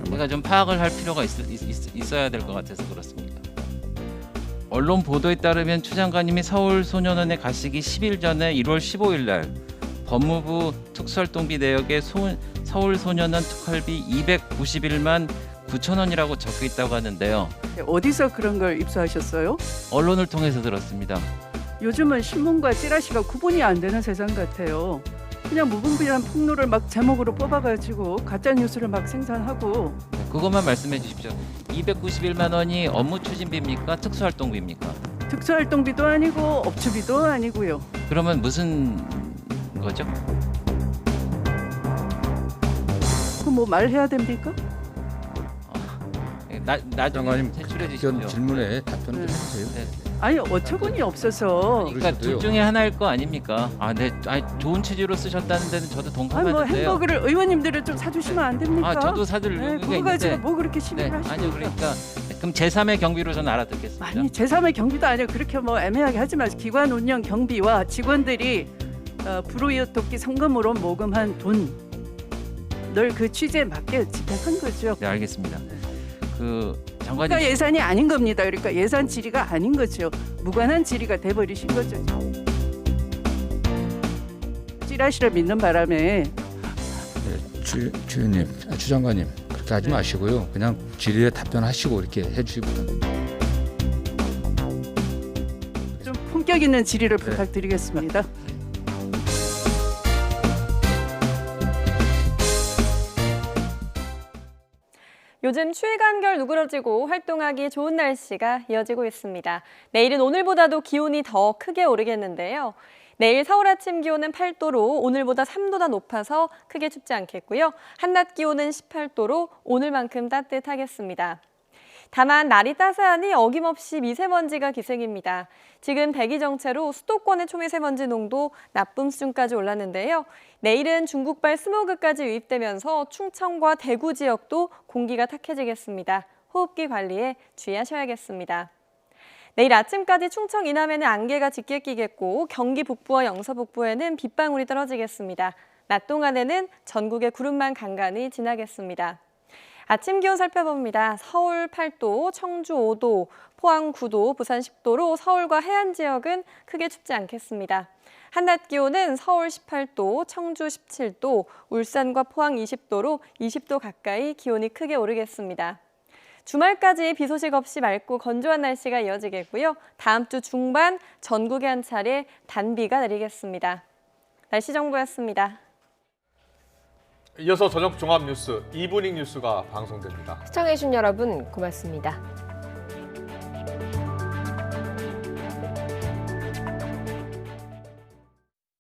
우리가 좀 파악을 할 필요가 있어야 될 것 같아서 그렇습니다. 언론 보도에 따르면 추 장관님이 서울소년원에 가시기 10일 전에 1월 15일 날 법무부 특수활동비 내역에 서울소년원 특활비 291만 9천 원이라고 적혀 있다고 하는데요. 어디서 그런 걸 입수하셨어요? 언론을 통해서 들었습니다. 요즘은 신문과 찌라시가 구분이 안 되는 세상 같아요. 그냥 무분별한 폭로를 막 제목으로 뽑아가지고 가짜 뉴스를 막 생산하고. 네, 그것만 말씀해 주십시오. 291만 원이 업무 추진비입니까? 특수활동비입니까? 특수활동비도 아니고 업추비도 아니고요. 그러면 무슨 거죠? 그럼 뭐 말해야 됩니까? 장관님 제출해 주십시오. 질문에 답변 좀 해주세요. 네. 아니 어처구니 없어서. 그러니까 둘 중에 하나일 거 아닙니까? 좋은 취지로 쓰셨다는 데는 저도 아니 동감하는데요. 뭐 햄버거를 의원님들은 좀 사주시면 안 됩니까? 저도 사줄 의무가 그거 있는데. 가지고 뭐 그렇게 시비를 하십니까? 아니요, 그러니까 그럼 제3의 경비로 저는 알아듣겠습니다. 아니 제3의 경비도 아니고 그렇게 뭐 애매하게 하지 마시고 기관 운영 경비와 직원들이 불우이웃 돕기 성금으로 모금한 돈 늘 그 취지에 맞게 집행한 거죠. 네, 알겠습니다. 그 장관님 국가 예산이 아닌 겁니다. 그러니까 예산 질의가 아닌 거죠. 무관한 질의가 돼버리신 거죠. 찌라시를 믿는 바람에. 주 의원님, 주 장관님 그렇게 하지 마시고요. 그냥 질의에 답변하시고 이렇게 해주시고. 좀 품격 있는 질의를 부탁드리겠습니다. 요즘 추위 간결 누그러지고 활동하기 좋은 날씨가 이어지고 있습니다. 내일은 오늘보다도 기온이 더 크게 오르겠는데요. 내일 서울 아침 기온은 8도로 오늘보다 3도나 높아서 크게 춥지 않겠고요. 한낮 기온은 18도로 오늘만큼 따뜻하겠습니다. 다만 날이 따스하니 어김없이 미세먼지가 기승입니다. 지금 대기 정체로 수도권의 초미세먼지 농도 나쁨 수준까지 올랐는데요. 내일은 중국발 스모그까지 유입되면서 충청과 대구 지역도 공기가 탁해지겠습니다. 호흡기 관리에 주의하셔야겠습니다. 내일 아침까지 충청 이남에는 안개가 짙게 끼겠고 경기 북부와 영서 북부에는 빗방울이 떨어지겠습니다. 낮 동안에는 전국의 구름만 간간히 지나겠습니다. 아침 기온 살펴봅니다. 서울 8도, 청주 5도, 포항 9도, 부산 10도로 서울과 해안 지역은 크게 춥지 않겠습니다. 한낮 기온은 서울 18도, 청주 17도, 울산과 포항 20도로 20도 가까이 기온이 크게 오르겠습니다. 주말까지 비 소식 없이 맑고 건조한 날씨가 이어지겠고요. 다음 주 중반 전국에 한 차례 단비가 내리겠습니다. 날씨 정보였습니다. 이어서 저녁 종합 뉴스 이브닝 뉴스가 방송됩니다. 시청해주신 여러분 고맙습니다.